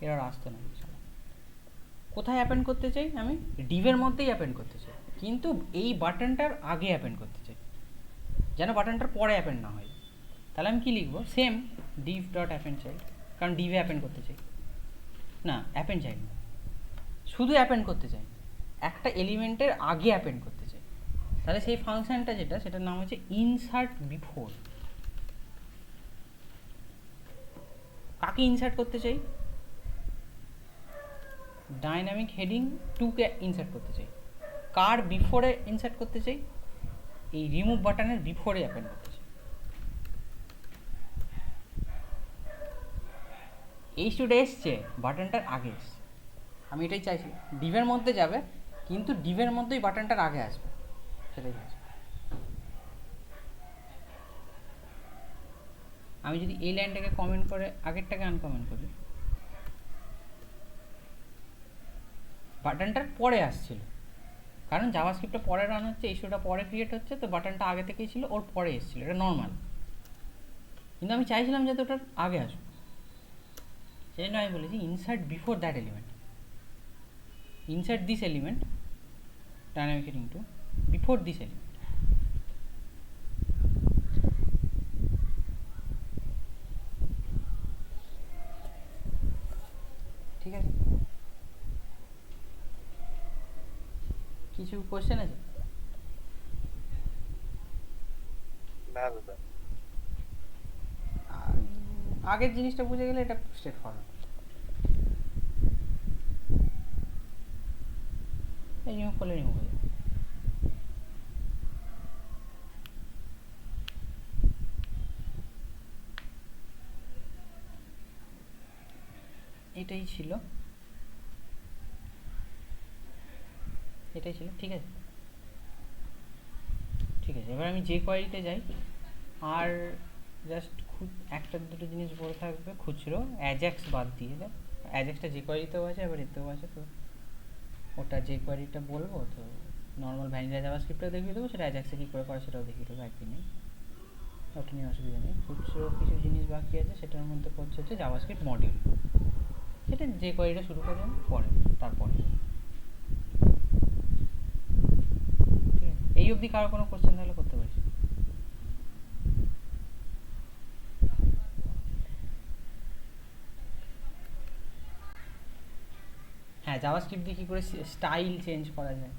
এরর আসতে না বিশাল। কোথায় অ্যাপেন্ড করতে চাই আমি? ডিভের মধ্যেই অ্যাপেন্ড করতে চাই, কিন্তু এই বাটনটার আগে অ্যাপেন্ড করতে চাই, যেন বাটনটার পরে অ্যাপেন্ড না হয়। তাহলে আমি কি লিখবো? Same div dot append child, কারণ ডিভে অ্যাপেন্ড করতে চাই না, অ্যাপেন্ড চাইল্ড না, শুধু অ্যাপেন্ড করতে চাই, একটা এলিমেন্টের আগে অ্যাপেন্ড করতে চাই। তাহলে সেই ফাংশনটা যেটা, সেটার নাম হচ্ছে ইনসার্ট বিফোর। কাকে ইনসার্ট করতে চাই? ডাইনামিক হেডিং 2-কে ইনসার্ট করতে চাই। কার বিফোরে ইনসার্ট করতে চাই? এই রিমুভ বাটনের বিফোরে অ্যাপেন্ড করতে চাই। এই স্টুডে এসছে, বাটনটার আগে এসছে, আমি এটাই চাইছি। ডিভের মধ্যে যাবে, কিন্তু ডিভের মধ্যেই বাটনটার আগে আসবে, সেটাই চাইছি। আমি যদি এই লাইনটাকে কমেন্ট করে আগেরটাকে আনকমেন্ট করি, বাটনটার পরে আসছিল, কারণ জাভাস্ক্রিপ্টটা পরে রান হচ্ছে, ইস্যুটা পরে ক্রিয়েট হচ্ছে, তো বাটনটা আগে থেকেই ছিল, ওর পরে এসেছিলো, এটা নর্মাল। কিন্তু আমি চাইছিলাম যাতে ওটার আগে আসবে, সেই জন্য আমি বলেছি insert before that element, insert this element dynamic heading 2 before this element. ঠিক আছে, কিছু কোশ্চেন আছে? না দাদা। আগের জিনিসটা বুঝে গেলে এটা স্ট্রেট ফরওয়ার্ড। এই রিমুভ করলে রিমুভ হয়ে যাবে। এটাই ছিল, এটাই ছিল। ঠিক আছে, ঠিক আছে, এবার আমি যে কোয়ারিতে যাই, আর জাস্ট একটা দুটো জিনিস বলে থাকবে খুচরো, অ্যাজাক্স বাদ দিয়ে দেয়। অ্যাজাক্সটা যে কোয়ারিতেও আছে, আবার এতেও আছে, তো ওটা যে কোয়ারিটা বলবো, তো নর্মাল ভ্যানিলা জাভাস্ক্রিপ্টটাও দেখিয়ে দেবো, সেটা অ্যাজাক্সে কী করে করে সেটাও দেখিয়ে দেবো একদিনে, ওটা নিয়ে অসুবিধা নেই। খুচরো কিছু জিনিস বাকি আছে, সেটার মধ্যে হচ্ছে জাভাস্ক্রিপ্ট মডিউল, সেটা যে কোয়ারিটা শুরু করবেন পরে, তারপরে। ঠিক আছে, এই অবধি কারো কোনো কোশ্চেন তাহলে করতে পারিস? হ্যাঁ, জাভাস্ক্রিপ্ট দিয়ে কী করে স্টাইল চেঞ্জ করা যায়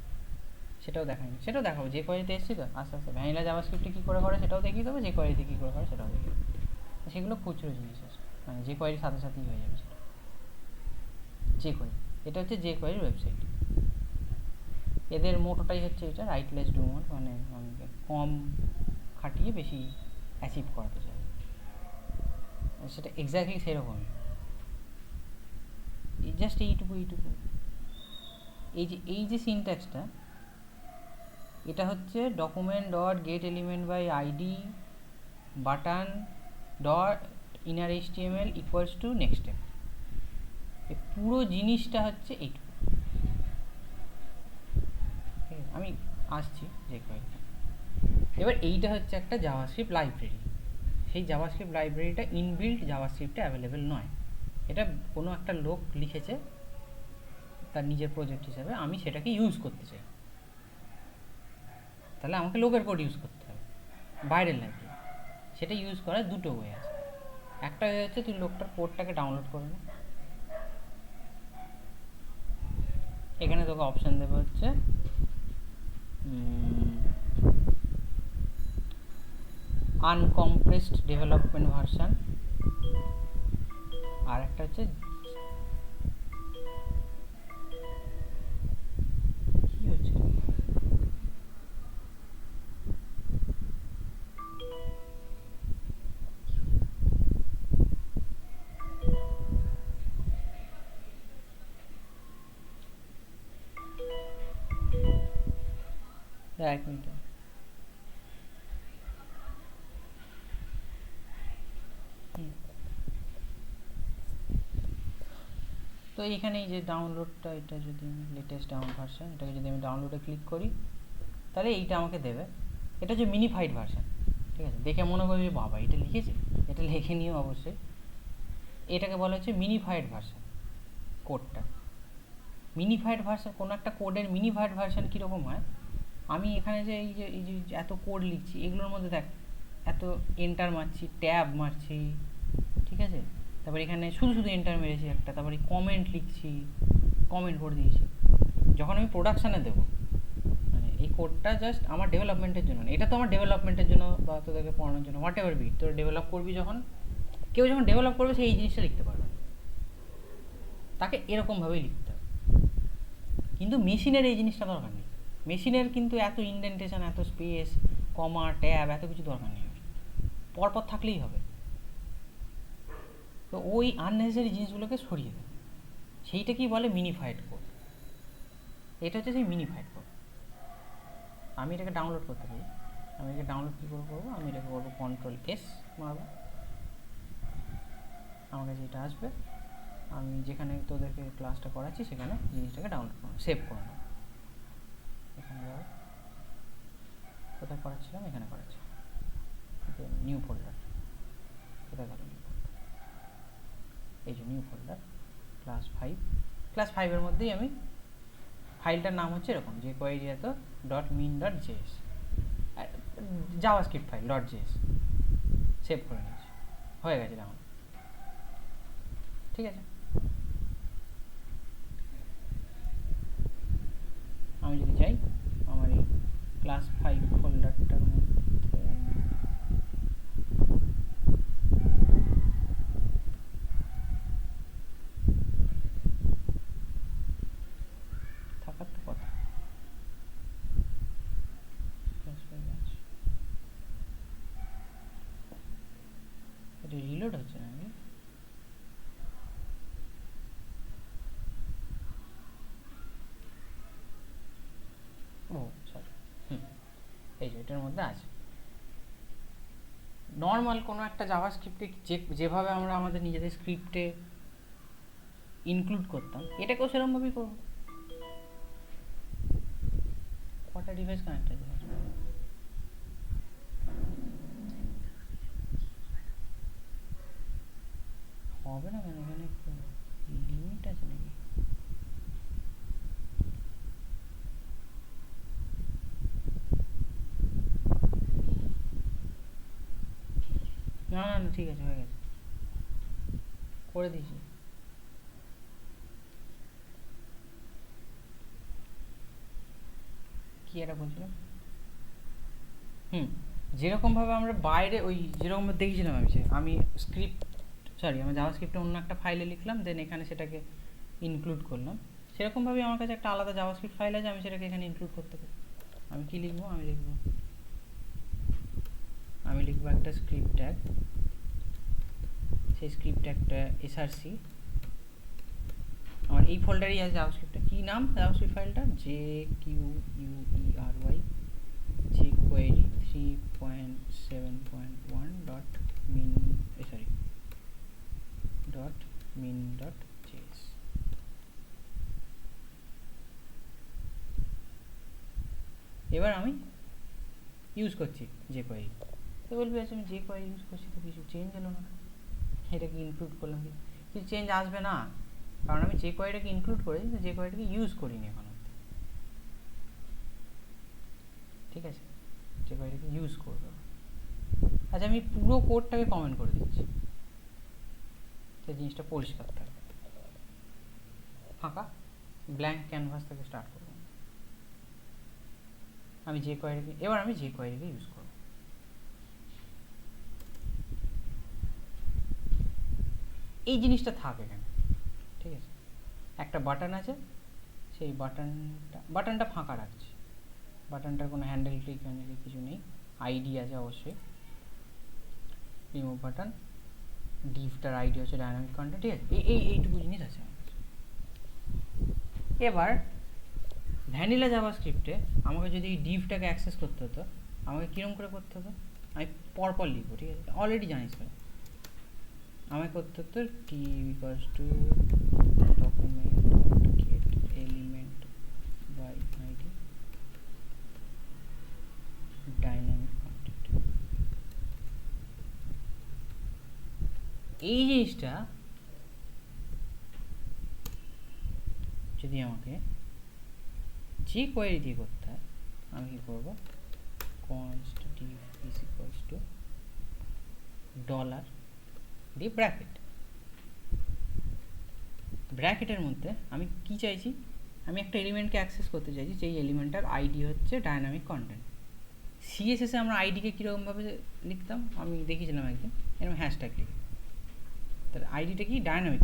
সেটাও দেখায়নি, সেটাও দেখাবো। যে কোয়ারিতে এসেছি তো আস্তে আস্তে ভ্যানিলা জাভাস্ক্রিপ্টে কী করে সেটাও দেখিয়ে দেবো, যে কোয়ারিতে কী করে সেটাও দেখিয়ে দেবো। সেগুলো খুচরো জিনিস আছে, মানে যে কোয়ারির সাথে সাথেই হয়ে যাবে সেটা। যে কোয়ারি, এটা হচ্ছে যে কোয়ারির ওয়েবসাইট। এদের মোটোটাই হচ্ছে এটা, রাইট লেস ডু মোর, মানে আমাকে কম খাটিয়ে বেশি অ্যাচিভ করাতে চাই, সেটা এক্স্যাক্টলি সেরকমই। জাস্ট এইটুকু, এই যে সিনট্যাক্সটা, এটা হচ্ছে document dot get element by ID button dot inner HTML equals to next step. এই পুরো জিনিসটা হচ্ছে এইটুকু। ঠিক আছে, আমি আসছি যে কয়েকটা। এবার এইটা হচ্ছে একটা জাভাস্ক্রিপ্ট লাইব্রেরি। সেই জাভাস্ক্রিপ্ট লাইব্রেরিটা ইনবিল্ট জাভাস্ক্রিপ্টে অ্যাভেলেবেল নয়, এটা কোনো একটা লোক লিখেছে তার নিজের প্রজেক্ট হিসাবে, আমি সেটাকে ইউজ করতে চাই, তাহলে আমাকে লোকের কোড ইউজ করতে হবে, বাইরের লাইব্রেরি। সেটা ইউজ করার দুটো ওয়ে আছে। একটা ওয়ে হচ্ছে তুই লোকটার কোডটাকে ডাউনলোড করে নে, এখানে তোকে অপশান দেবে হচ্ছে আনকম্প্রেসড ডেভেলপমেন্ট ভার্সান, আর একটা হচ্ছে কি হচ্ছে এক মিনিট। তো এইখানে এই যে ডাউনলোডটা, এটা যদি লেটেস্ট ডাউনলোড ভার্সান, এটাকে যদি আমি ডাউনলোডে ক্লিক করি, তাহলে এইটা আমাকে দেবে। এটা হচ্ছে মিনিফাইড ভার্সান। ঠিক আছে, দেখে মনে করবে বাবা এটা লিখেছে, এটা লিখে নিও অবশ্যই। এটাকে বলা হচ্ছে মিনিফাইড ভার্সান। কোডটা। মিনিফাইড ভার্সন, কোনো একটা কোডের মিনিফাইড ভার্সন কীরকম হয়, আমি এখানে যে এই যে এত কোড লিখছি, এগুলোর মধ্যে দেখ এত এন্টার মারছি, ট্যাব মারছি, ঠিক আছে, তারপর এখানে শুধু শুধু এন্টার মেরেছি একটা, তারপরে কমেন্ট লিখছি, কমেন্ট করে দিয়েছি। যখন আমি প্রোডাকশানে দেবো, মানে এই কোডটা জাস্ট আমার ডেভেলপমেন্টের জন্য, এটা তো আমার ডেভেলপমেন্টের জন্য বা তোদেরকে পড়ানোর জন্য, হোয়াট এভার বি, তোর ডেভেলপ করবি যখন, কেউ যখন ডেভেলপ করবে সে এই জিনিসটা লিখতে পারবে, তাকে এরকমভাবেই লিখতে হবে। কিন্তু মেশিনের এই জিনিসটা দরকার নেই। মেশিনের কিন্তু এত ইনডেন্টেশন, এত স্পেস, কমা, ট্যাব, এত কিছু দরকার নেই, পরপর থাকলেই হবে। তো ওই আননেসেসারি জিনিসগুলোকে সরিয়ে দেয়, সেইটাকেই বলে মিনিফাইড কোড। এটা হচ্ছে সেই মিনিফাইড কোড। আমি এটাকে ডাউনলোড করতে পারি। আমি এটাকে ডাউনলোড কী করে করবো, আমি এটাকে করবো Ctrl+S মারবো, আমার কাছে এটা আসবে, আমি যেখানে তোদেরকে ক্লাসটা করাচ্ছি সেখানে জিনিসটাকে ডাউনলোড করবো, সেভ করে নেবো। এখানে যাবো, কোথায় করাচ্ছিলাম, এখানে করাচ্ছিলাম, নিউ ফোল্ডার, কোথায় গেল নিউ ফোল্ডার, এই যে নিউ ফোল্ডার, ক্লাস 5 মধ্যেই আমি ফাইলটার নাম হচ্ছে এরকম, যে কোয়েরিয়াতো .min.js, JavaScript file .js, save করে নিয়েছি, হয়ে গেছে ডাউনলোড। ঠিক আছে, আমি যদি চাই আমার এই ক্লাস 5 ফোল্ডারটার মধ্যে থাকার তো কথা, এটা রিলোড হচ্ছে না, ও সরি, এই যে এটার মধ্যে আছে। নর্মাল কোনো একটা জাভাস্ক্রিপ্টে যেভাবে আমরা আমাদের নিজেদের স্ক্রিপ্টে ইনক্লুড করতাম, এটাকেও সেরকমভাবেই করবো। কটা ডিভাইস কানেক্ট আছে, হবে না কেন, এখানে লিমিট আছে নাকি? না না না, ঠিক আছে, হয়ে গেছে, করে দিয়েছি। কি এটা বলছিলাম, যেরকমভাবে আমরা বাইরে ওই যেরকম দেখেছিলাম, আমি আমি জাভাস্ক্রিপ্টে অন্য একটা ফাইলে লিখলাম, দেন এখানে সেটাকে ইনক্লুড করলাম, সেরকমভাবেই আমার কাছে একটা আলাদা জাভাস্ক্রিপ্ট ফাইল আছে, আমি সেটাকে এখানে ইনক্লুড করতে পারি। আমি কি লিখবো, আমি লিখবো একটা স্ক্রিপ্ট ট্যাগ, সেই স্ক্রিপ্ট ট্যাগটা src, আমার এই ফোল্ডারেই আছে জাভাস্ক্রিপ্টটা। কী নাম জাভাস্ক্রিপ্ট ফাইলটা, jquery jQuery 3.7.1.min.js। এবার আমি ইউজ করছি jQuery, তো বলবি আছে আমি jQuery ইউজ করছি, তো কিছু চেঞ্জ এলো না, এটাকে ইনক্লুড করলাম, কিছু চেঞ্জ আসবে না, কারণ আমি jQueryটাকে ইনক্লুড করেছি, তো jQueryটাকে ইউজ করিনি এখন অব্দি। ঠিক আছে, jQueryটাকে ইউজ করবো। আচ্ছা, আমি পুরো কোডটাকে কমেন্ট করে দিচ্ছি, সেই জিনিসটা পরিষ্কার থাকবে, ফাঁকা ব্ল্যাঙ্ক ক্যানভাস থেকে স্টার্ট করব। এবার আমি jQueryকে ইউজ করব। এই জিনিসটা থাকে এখানে, ঠিক আছে, একটা বাটন আছে, সেই বাটনটা ফাঁকা রাখছি, বাটনটার কোনো হ্যান্ডেল ক্লিক কিছু নেই, আইডি আছে অবশ্যই, রিমুভ বাটন, ডিভটার আইডি হচ্ছে ডাইনামিক কন্টেন্ট, ঠিক আছে, এইটুকু জিনিস আছে। এবার ভ্যানিলা জাভাস্ক্রিপ্টে আমাকে যদি এই ডিভটাকে অ্যাক্সেস করতে হতো, আমাকে কীরকম করে করতে হতো, আমি পরপর লিখবো, ঠিক আছে, অলরেডি জানিস তো, আমাকে করতে হতো T equals to document get element by ID dynamic content. এই জিনিসটা যদি আমাকে যে কোয়েরি দিয়ে করতে হয়, আমি কি করব, const div is equals to dollar দিয়ে ব্র্যাকেটের মধ্যে আমি কি চাইছি, আমি একটা এলিমেন্টকে অ্যাক্সেস করতে চাইছি যেই এলিমেন্টটার আইডি হচ্ছে ডায়নামিক কন্টেন্ট। সিএসএসে আমরা আইডিকে কীরকমভাবে লিখতাম আমি দেখিয়েছিলাম একদিন, এরকম হ্যাশট্যাগ লিখে, তার আইডিটা কি ডায়নামিক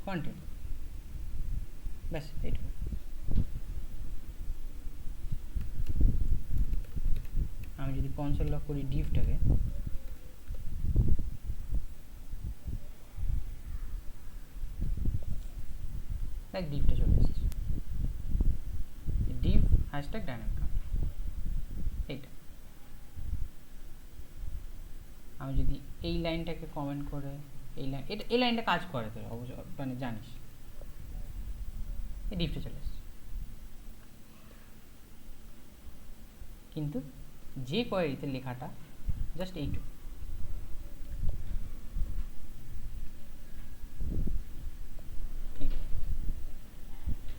কন্টেন্ট, ব্যাস এইটুকু। আমি যদি কনসোল লক করি ডিভটাকে, দেখ ডিভটা চলে এসেছে, ডিভ হ্যাশট্যাগ ডায়নামিক কন্টেন্ট, এইটা। আমি যদি এই লাইনটাকে কমেন্ট করে এই লাইনটা কাজ করে তোর অবশ্য, মানে জানিস, এই ডিভটা চলে এসেছে। কিন্তু যে কোয়েরিতে লেখাটা জাস্ট এইটুকু,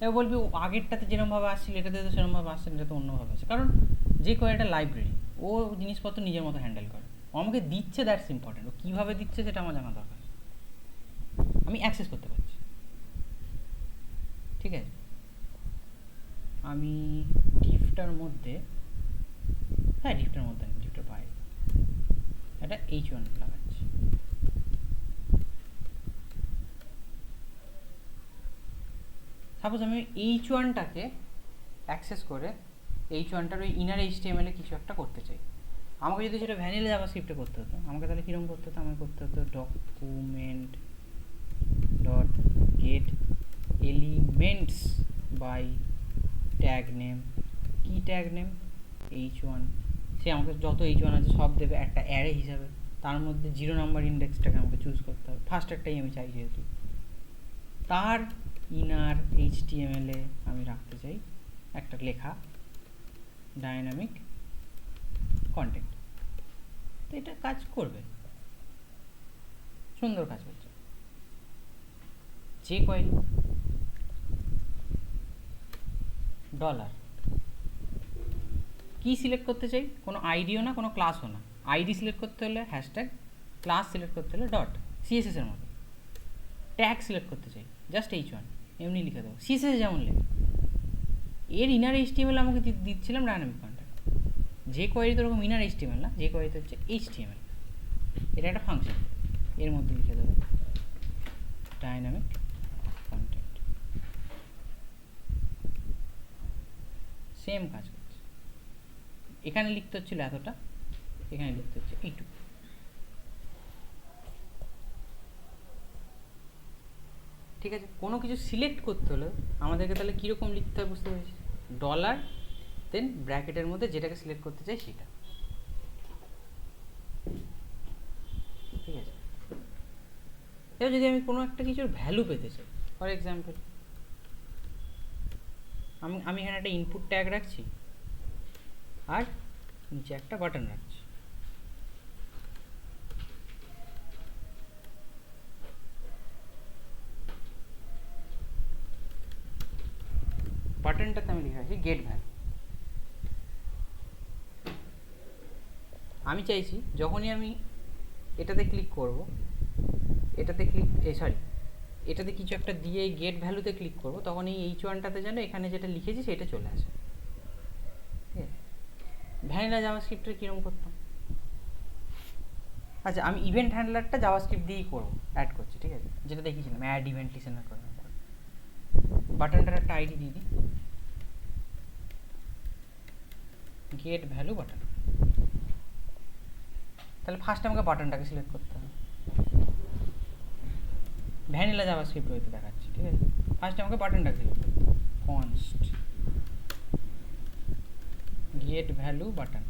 এবার বলবি আগেরটাতে যেরকমভাবে আসছিল এটাতে তো সেরকমভাবে আসছে না, এটা তো অন্যভাবে আছে, কারণ যে কোয়েরিটা লাইব্রেরি ও জিনিসপত্র নিজের মতো হ্যান্ডেল করে, ও আমাকে দিচ্ছে, দ্যাটস ইম্পর্টেন্ট, ও কীভাবে দিচ্ছে সেটা আমার জানা দরকার, আমি অ্যাক্সেস করতে পারছি, ঠিক আছে। আমি ডিভটার মধ্যে, হ্যাঁ ডিভটার মধ্যে না, ডিভটার বাইরে এটা h1 লাগাচ্ছি। সাপোজ আমি h1টাকে অ্যাক্সেস করে h1টার ওই ইনার HTML এ কিছু একটা করতে চাই, আমাকে যদি সেটা ভ্যানিলা জাভাস্ক্রিপ্টে করতে হতো, আমাকে তাহলে কীরকম করতে হতো, আমাকে করতে হতো document dot get elements by tag name, কি ট্যাগ নেম h1, সে আমাকে যত h1 আছে সব দেবে একটা অ্যারে হিসাবে, তার মধ্যে 0 নাম্বার ইন্ডেক্সটাকে আমাকে চুজ করতে হবে, ফার্স্ট একটাই আমি চাই যেহেতু, তার ইনার HTML এ আমি রাখতে চাই একটা লেখা ডায়নামিক কন্টেন্ট, তো এটা কাজ করবে, সুন্দর কাজ করছে। যে কোয়েরি ডলার কি সিলেক্ট করতে চাই, কোনো আইডিও না কোনো ক্লাসও না, আইডি সিলেক্ট করতে হলে হ্যাশট্যাগ, ক্লাস সিলেক্ট করতে হলে ডট, সিএসএস এর মতো। ট্যাগ সিলেক্ট করতে চাই জাস্ট h1, এমনি লিখে দেবো, সিএসএস যেমন লেখে, এর ইনার HTML আমাকে দিচ্ছিলাম ডায়নামিক কন্টেন্ট। যে কোয়েরি তো ওরকম ইনার HTML না, যে কোয়েরিতে হচ্ছে HTML, এটা একটা ফাংশন, এর মধ্যে লিখে দেবো ডায়নামিক কন্টেন্ট, সেম কাজ করছে। এখানে লিখতে হচ্ছিল এতটা, এখানে লিখতে হচ্ছে এইটুকু, ঠিক আছে। কোনো কিছু সিলেক্ট করতে হলে আমাদেরকে তাহলে কীরকম লিখতে হয় বুঝতে পেরেছি, ডলার দেন ব্র্যাকেটের মধ্যে যেটাকে সিলেক্ট করতে চাই সেটা, ঠিক আছে। এবার যদি আমি কোনো একটা কিছুর ভ্যালু পেতে চাই, ফর এক্সাম্পল আমি এখানে একটা ইনপুট ট্যাগ রাখছি আর নিচে একটা বাটন রাখছি, বাটনটাতে আমি লিখে রাখছি গেট ভ্যালু। আমি চাইছি যখনই আমি এটাতে ক্লিক করব, এটাতে কিছু একটা দিয়ে এই গেট ভ্যালুতে ক্লিক করব, তখন এই h1টাতে যেন এখানে যেটা লিখেছি সেটা চলে আসে, ঠিক আছে। ভ্যানিলা জাভাস্ক্রিপ্টের কীরকম করতাম, আচ্ছা আমি ইভেন্ট হ্যান্ডলারটা জাভাস্ক্রিপ্ট দিয়েই করবো, অ্যাড করছি, ঠিক আছে, যেটা দেখিয়েছিলাম অ্যাড ইভেন্ট লিসেনার করে, বাটনটার একটা আইডি দিয়ে দিই গেট ভ্যালু বাটন, তাহলে ফার্স্ট আমাকে বাটনটাকে সিলেক্ট করতে হবে, ভ্যানিলা জাভাস্ক্রিপ্ট হয়তো দেখাচ্ছি, ঠিক আছে। ফার্স্ট আমাকে বাটনটাকে সিলেক্ট করতে হবে, কনস্ট গেট ভ্যালু বাটন,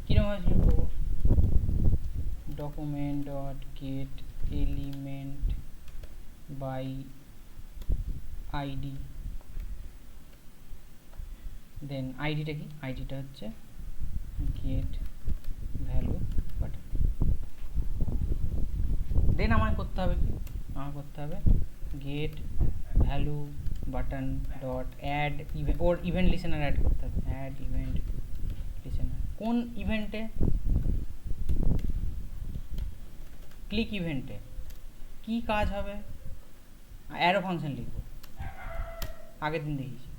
কীরকমভাবে সিলেক্ট করবো, document dot get element by ID, then আইডিটা কি, আইডিটা হচ্ছে গেট ভ্যালু বাটন, দেন আমায় করতে হবে কি, আমার করতে হবে get value button dot add event, ওর ইভেন্ট লিসেনার অ্যাড করতে হবে, অ্যাড ইভেন্ট লিসেনার। কোন ইভেন্টে? ক্লিক ইভেন্টে। কি কাজ হবে? অ্যারো ফাংশন লিখবো, আগের দিন দেখিয়েছি।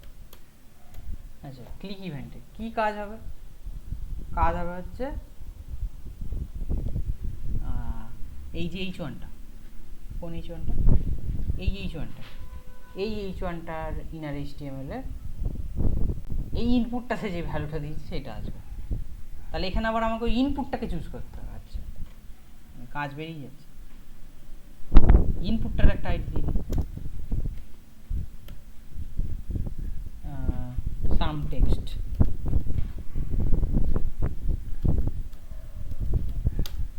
আচ্ছা, ক্লিক ইভেন্টে কি কাজ হবে? কাজ হবে হচ্ছে এই যে H1টা, কোন H1টা? এই H1টা, এই H1টার ইনার HTML এ এই ইনপুটটাতে যে ভ্যালুটা দিয়েছি সেটা আসবে। তাহলে এখানে আবার আমাকে ওই ইনপুটটাকে চুজ করতে হবে। আচ্ছা, কাজ বেরিয়ে যাচ্ছে। ইনপুটটার একটা আইডি দিয়ে দিই, some text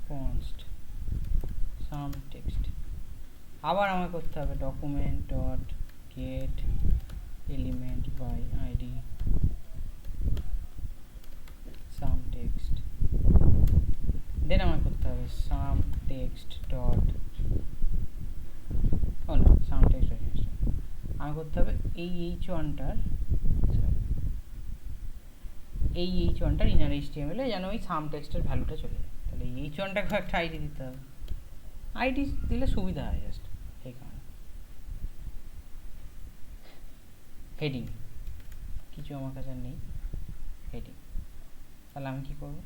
const some text. আবার আমাকে করতে হবে document dot get element by ID some text. Then আমাকে করতে হবে সাম টেক্সট ডট, ও না, সাম টেক্সট ডট আমাকে করতে হবে এই H1টার, এই H1টার ইনার HTML এ যেন ওই সাম টেক্সটের ভ্যালুটা চলে যায়। তাহলে এই H1টাকে একটা আইডি দিতে হবে। আইডি দিলে সুবিধা হয় জাস্ট এই কারণে। হেডিং কিছু আমার কাছে নেই, হেডিং। তাহলে আমি কি করব?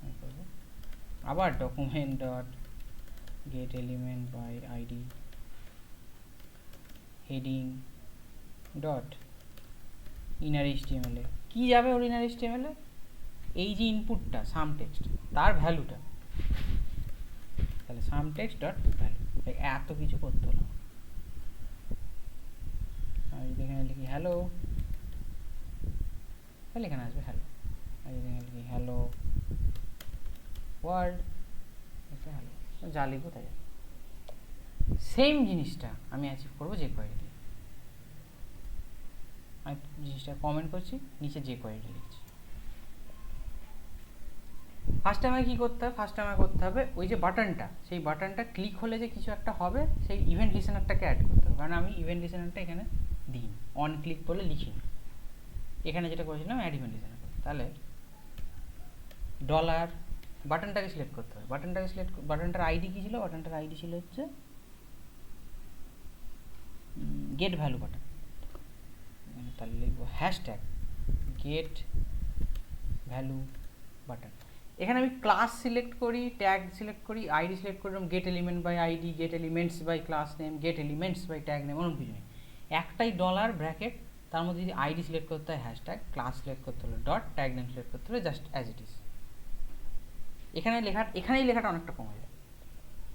আমি করব আবার document dot get element by ID heading dot inner HTML এ কি যাবে? ওর ইনার HTML এ এই যে ইনপুটটা সাম টেক্সট, তার ভ্যালুটা। তাহলে সাম টেক্সট ডট ভ্যালু, এত কিছু করতে হলো। আমি যদি এখানে লিখি হ্যালো, তাহলে এখানে আসবে হ্যালো। আমি যদি এখানে লিখি হ্যালো ওয়ার্ল্ড, হ্যালো, যা লিখবো তাই। সেম জিনিসটা আমি অ্যাচিভ করবো যে কোয়ারি দিয়ে। আমি জিনিসটা কমেন্ট করছি, নিচে যে কোয়ারি লিখছি। ফার্স্টে আমাকে কী করতে হবে? ফার্স্টে আমাকে করতে হবে ওই যে বাটনটা, সেই বাটনটা ক্লিক হলে যে কিছু একটা হবে, সেই ইভেন্ট লিসেনারটাকে অ্যাড করতে হবে। কারণ আমি ইভেন্ট লিসেনারটা এখানে দিই, অন ক্লিক করলে লিখিনি। এখানে যেটা করেছিলাম অ্যাড ইভেন্ট লিসেনার। তাহলে ডলার বাটনটাকে সিলেক্ট করতে হবে। বাটনটার আইডি কী ছিল? বাটনটার আইডি ছিল হচ্ছে গেট ভ্যালু বাটন। তাহলে লিখবো হ্যাশট্যাগ গেট ভ্যালু বাটন। এখানে আমি ক্লাস সিলেক্ট করি, ট্যাগ সিলেক্ট করি, আইডি সিলেক্ট করলাম, get element by ID, get elements by class name, get elements by tag name, ওরকম কিছু নেই। একটাই ডলার ব্র্যাকেট, তার মধ্যে যদি আইডি সিলেক্ট করতে হয় হ্যাশট্যাগ, ক্লাস সিলেক্ট করতে হলো ডট, ট্যাগ নেম সিলেক্ট করতে হলো জাস্ট অ্যাজ ইট ইজ। এখানেই লেখাটা অনেকটা কমে যায়।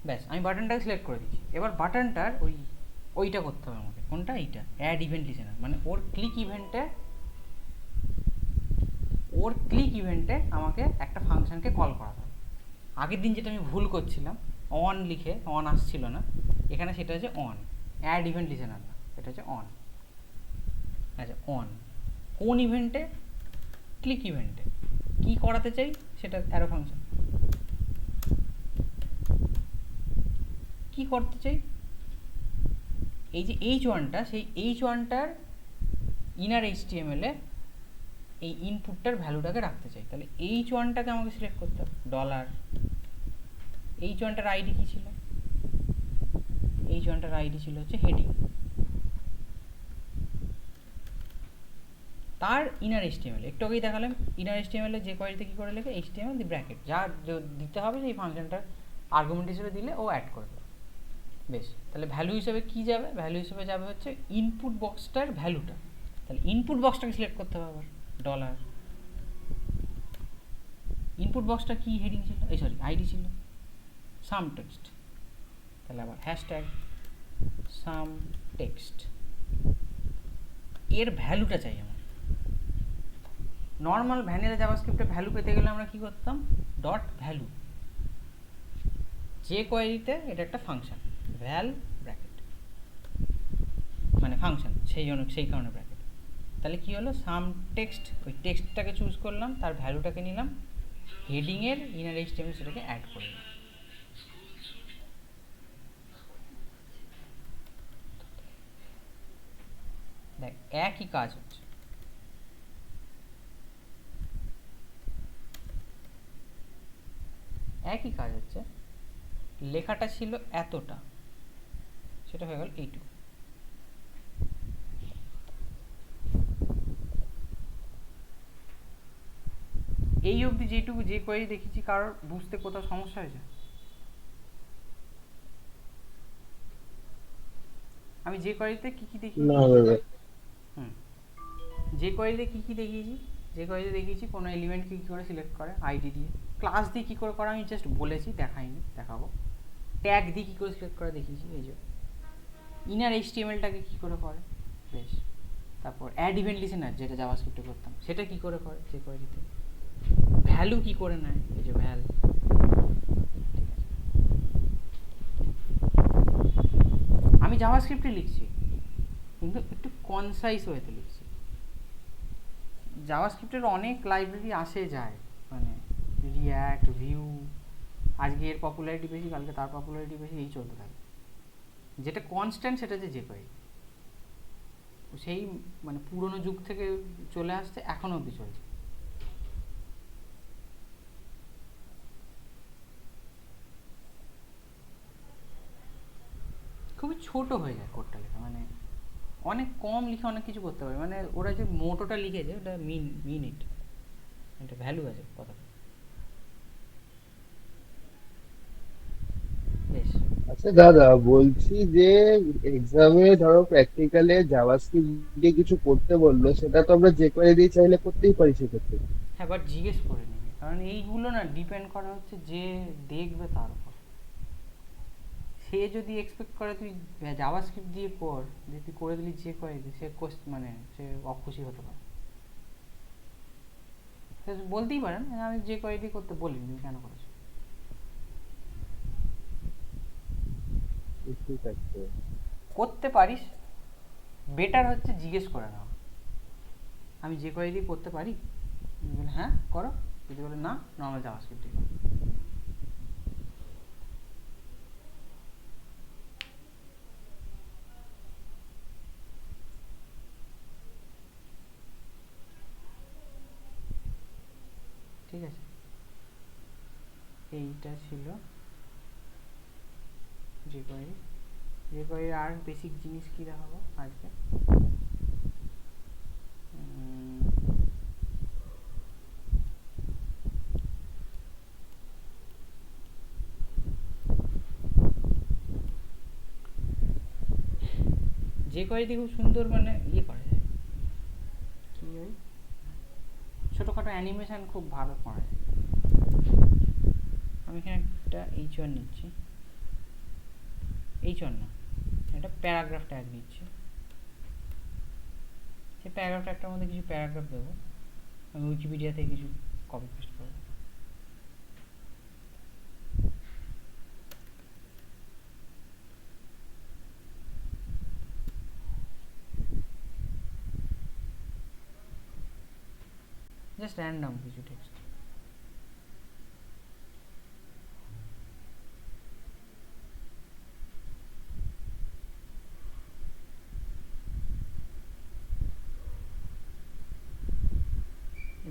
ব্যাস, আমি বাটনটাকে সিলেক্ট করে দিচ্ছি। এবার বাটনটার ওইটা করতে হবে আমাকে। কোনটা? এইটা, অ্যাড ইভেন্ট লিসেনার। মানে ওর ক্লিক ইভেন্টে আমাকে একটা ফাংশনকে কল করাতে হবে। আগের দিন যেটা আমি ভুল করছিলাম, অন লিখে অন আসছিল না, এখানে সেটা হচ্ছে অন, অ্যাড ইভেন্ট লিসেনার না, এটা হচ্ছে অন। আচ্ছা, অন কোন ইভেন্টে? ক্লিক ইভেন্টে। কি করাতে চাই সেটা অ্যারো ফাংশন। কি করতে চাই? এই যে H1টা, সেই H1টার ইনার HTML এ এই ইনপুটটার ভ্যালুটাকে রাখতে চাই। তাহলে H1টাকে আমাকে সিলেক্ট করতে হবে, ডলার। H1টার আইডি কী ছিল? H1টার আইডি ছিল হচ্ছে হেডিং। তার ইনার HTML একটু আগেই দেখালাম, ইনার HTML এ যে কোয়ারিতে কী করে লেখে, HTML দি ব্র্যাকেট, যা দিতে হবে সেই ফাংশনটার আর্গুমেন্ট হিসেবে দিলে ও অ্যাড করে দেবে। বেশ, তাহলে ভ্যালু হিসেবে কী যাবে? ভ্যালু হিসেবে যাবে হচ্ছে ইনপুট বক্সটার ভ্যালুটা। তাহলে ইনপুট বক্সটাকে সিলেক্ট করতে হবে আবার, ডলার। ইনপুট বক্সটা কি হেডিং ছিল? আইডি ছিল সাম টেক্সট। তাহলে আবার হ্যাশট্যাগ সাম টেক্সট। এর ভ্যালুটা চাই আমার। নর্মাল ভ্যানিলা জাভাস্ক্রিপ্টে ভ্যালু পেতে গেলে আমরা কি করতাম? Dot value. যে কোয়ারিতে এটা একটা ফাংশন, ভ্যাল ব্র্যাকেট, মানে ফাংশন, সেই কারণে ব্র্যাকেট। তাহলে কি হলো? সাম টেক্সট, ওই টেক্সটটাকে চুজ করলাম, তার ভ্যালুটাকে নিলাম, হেডিংয়ের ইনার HTML সেটাকে অ্যাড করে দিলাম। একই কাজ হচ্ছে। একই কাজ হচ্ছে, লেখাটা ছিল এতটা, সেটা হয়ে গেল এইটুকু। এই অবধি যেটুকু যে কোয়েরি দেখেছি, কারোর বুঝতে কোথাও সমস্যা হয়েছে? আমি যে কোয়েরিতে কি কি দেখিয়েছি, না দাদা। হুম, যে কোয়েরিতে কি কি দেখিয়েছি, যে কোয়েরিতে দেখিয়েছি কোনো এলিমেন্টকে কী করে সিলেক্ট করে আইডি দিয়ে, ক্লাস দিয়ে কী করে করা আমি জাস্ট বলেছি, দেখাইনি, দেখাবো। ট্যাগ দিয়ে কী করে সিলেক্ট করা দেখিয়েছি, এই যে ইনার এইচটিএমএলটাকে কী করে করে, বেশ। তারপর অ্যাড ইভেন্ট লিসেনার, যেটা জাভাস্ক্রিপ্টে করতাম, সেটা কী করে করে যে কোয়েরিতে, ভ্যালু কী করে নেয়, এই যে ভ্যাল। ঠিক আছে, আমি জাভাস্ক্রিপ্টে লিখছি কিন্তু একটু কনসাইজ ওয়েতে লিখছি। জাভাস্ক্রিপ্টের অনেক লাইব্রেরি আসে যায়, মানে রিঅ্যাক্ট, ভিউ, আজকে এর পপুলারিটি বেশি, কালকে তার পপুলারিটি বেশি, এই চলতে থাকে। যেটা কনস্ট্যান্ট সেটা যে জেকোয়েরি, সেই মানে পুরনো যুগ থেকে চলে আসছে, এখনো অবধি চলছে। খুবই ছোট হয়ে যায় কোডটা লেখা, মানে অনেক কম লিখে অনেক কিছু করতে পারে। মানে ওরা যে মোটোটা লিখেছে ওটা মিনিট, এটা ভ্যালু আছে কথা, বেশ। আচ্ছা দাদা, বলছি যে এক্সামে ধরো প্র্যাকটিক্যালে জাভাস্ক্রিপ্ট দিয়ে কিছু করতে বললো, সেটা তো আমরা যে করে দিয়ে চাইলে করতেই পারি সেক্ষেত্রে। হ্যাঁ, বাট জিজ্ঞেস করে নিবি, কারণ এইগুলো না ডিপেন্ড করে হচ্ছে যে দেখবে তার উপর। সে যদি এক্সপেক্ট করে তুই জাভাস্ক্রিপ্ট দিয়ে কর, যে তুই করে দিলি যে করে দিলি, সে মানে সে অখুশি হতে পারে। সে বলতেই পারেন আমি যে করে দিয়ে করতে বলিনি, তুমি কেন করেছো। ঠিক আছে। করতে পারিস, বেটার হচ্ছে জিজ্ঞেস করে নেওয়া, আমি যে করে দিয়ে করতে পারি, বলে হ্যাঁ করো, যদি বলে না, নর্মাল জাভাস্ক্রিপ্ট দিয়ে করো। ঠিক আছে, এইটা ছিল যে কোয়েরি। যে কোয়েরি আর বেসিক জিনিস কি দেখাবো আজকে, যে কোয়েরিতে খুব সুন্দর মানে ইয়ে করা যায়, কি ওই ছোটোখাটো অ্যানিমেশন খুব ভালো করা যায়। আমি এখানে একটা H1 নিচ্ছি, H1 না, একটা প্যারাগ্রাফ ট্যাগ নিচ্ছি। সেই প্যারাগ্রাফ ট্যাগটার মধ্যে কিছু প্যারাগ্রাফ দেবো, আমি উইকিপিডিয়া থেকে কিছু কপি পেস্ট করবো। জাস্ট র্যান্ডম কিছু টেক্সট।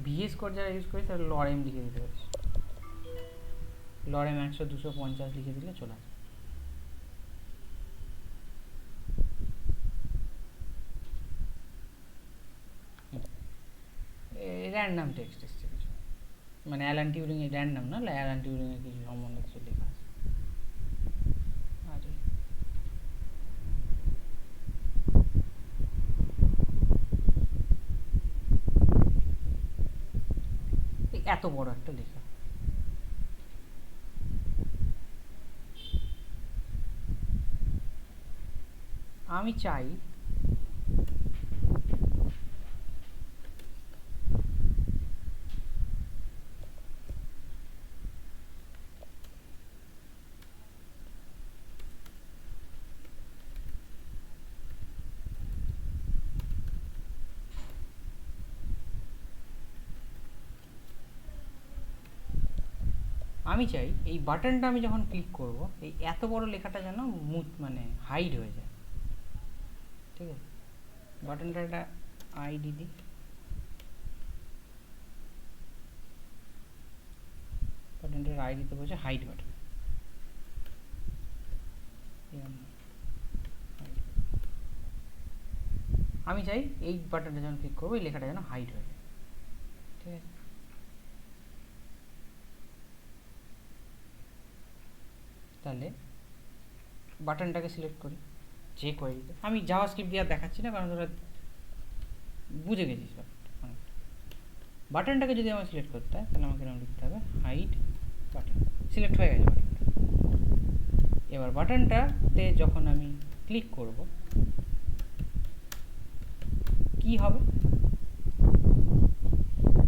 ভিএস কোড যারা ইউজ করি তারা লরেম লিখে দিতে পারিস, লরেম 100, 250 লিখে দিলে চলে আসে। র্যান্ডম টেক্সট এসছে কিছু, মানে অ্যালান টিউরিং এর র্যান্ডম না, অ্যালান টিউরিং এর কিছু সম্বন্ধে কিছু লেখা আছে। আরে এত বড় একটা লেখা, আমি চাই এই বাটনটা আমি যখন ক্লিক করব, এই এত বড় লেখাটা যেন মানে হাইড হয়ে যায়। ঠিক আছে, বাটনটা একটা আইডি দিই, বাটনটার আইডি তো বলছে হাইড বাটন। আমি চাই এই বাটনটা যখন ক্লিক করবো এই লেখাটা যেন হাইড হয়ে যায়, ঠিক আছে। তাহলে বাটনটাকে সিলেক্ট করি যে কোয়েরিতে, আমি জাভাস্ক্রিপ্ট দিয়ে আর দেখাচ্ছি না কারণ তোরা বুঝে গেছিস। বাটনটাকে যদি আমার সিলেক্ট করতে হয় তাহলে আমাকে এরকম লিখতে হবে হাইড বাটন, সিলেক্ট হয়ে গেছে বাটনটা। এবার বাটনটাতে যখন আমি ক্লিক করব কি হবে,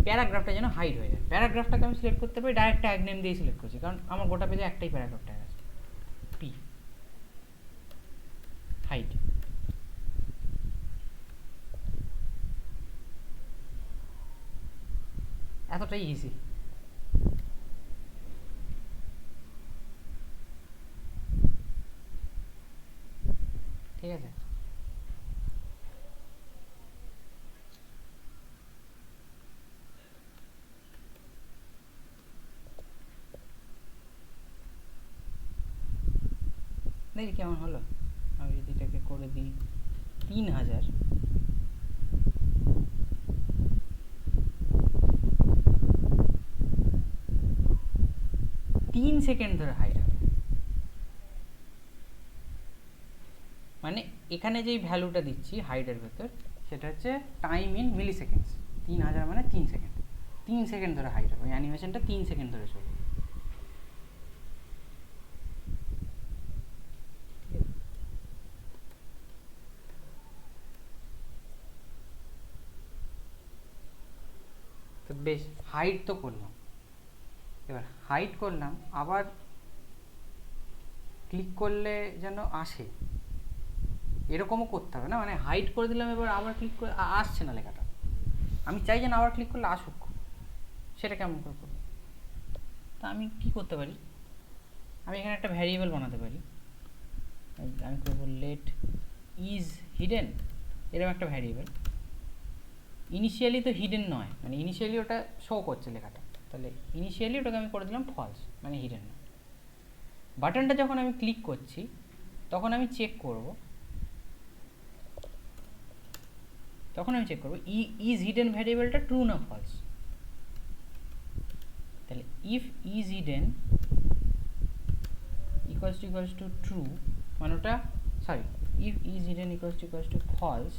প্যারাগ্রাফটা যেন হাইড হয়ে যায়। প্যারাগ্রাফটাকে আমি সিলেক্ট করতে পারি, ডাইরেক্ট ট্যাগ নেম দিয়ে সিলেক্ট করছি কারণ আমার গোটা পেজে একটাই প্যারাগ্রাফ ট্যাগ আছে, পি হাইড। এতটাই ইজি। ঠিক আছে, দেখি কেমন হলো। আমি যদি এটাকে করে দিই 3000, 3 সেকেন্ড ধরে হাইড হবে। মানে এখানে যেই ভ্যালুটা দিচ্ছি হাইডের ভেতর সেটা হচ্ছে টাইম ইন মিলি সেকেন্ডস। 3000 মানে 3 সেকেন্ড, 3 সেকেন্ড ধরে হাইড হবে, অ্যানিমেশনটা 3 সেকেন্ড ধরে চলবে। তো বেশ, হাইড তো করলাম, এবার হাইড করলাম, আবার ক্লিক করলে যেন আসে এরকমও করতে হবে না, মানে হাইড করে দিলাম এবার আবার ক্লিক করে আসছে না লেখাটা, আমি চাই যেন আবার ক্লিক করলে আসুক, সেটা কেমন করে করবো? তা আমি কি করতে পারি, আমি এখানে একটা ভ্যারিয়েবল বানাতে পারি। আমি করবো লেট ইজ হিডেন, এরকম একটা ভ্যারিয়েবল। ইনিশিয়ালি তো হিডেন নয়, মানে ইনিশিয়ালি ওটা শো করছে লেখাটা, তাহলে ইনিশিয়ালি ওটাকে আমি করে দিলাম ফলস, মানে হিডেন নয়। বাটনটা যখন আমি ক্লিক করছি তখন আমি চেক করব, ইজ হিডেন ভ্যারিয়েবলটা ট্রু না ফলস। তাহলে if is hidden equals to true, মানে ওটা sorry, if is hidden equals to false,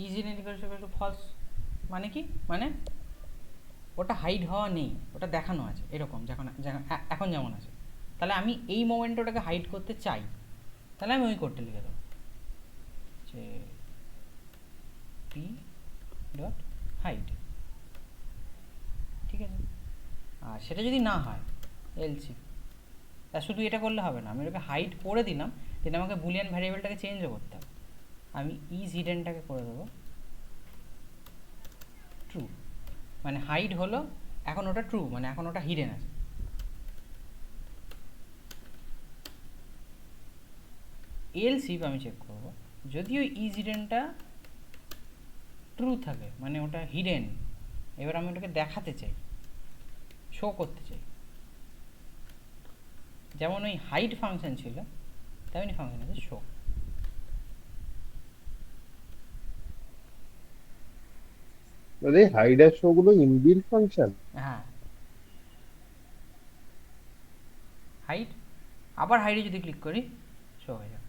is hidden equals to false মানে কি, মানে ওটা হাইড হওয়া নেই, ওটা দেখানো আছে এরকম যখন এখন যেমন আছে। তাহলে আমি এই মোমেন্টে ওটাকে হাইড করতে চাই, তাহলে আমি ওই কোডটা লিখে দেবো যে পি ডট হাইড, ঠিক আছে। আর সেটা যদি না হয় এলসি, তা শুধু এটা করলে হবে না, আমি ওটাকে হাইড করে দিলাম, then আমাকে বুলিয়ান ভ্যারিয়েবলটাকে চেঞ্জও করতে হবে। আমি ইজ হিডেনটাকে করে দেবো ট্রু, মানে হাইড হলো এখন ওটা ট্রু, মানে এখন ওটা হিডেন আছে। এলসি আমি চেক করবো, যদিও ইজ হিডেনটা ট্রু থাকে মানে ওটা হিডেন, এবার আমি ওটাকে দেখাতে চাই, শো করতে চাই, যেমন ওই হাইড ফাংশন ছিল তেমনি ফাংশন আছে শো। মানে হাইড আর শো গুলো ইনবিল্ট ফাংশন। হ্যাঁ, হাইড, আবার হাইডে যদি ক্লিক করি শো হয়ে যাবে।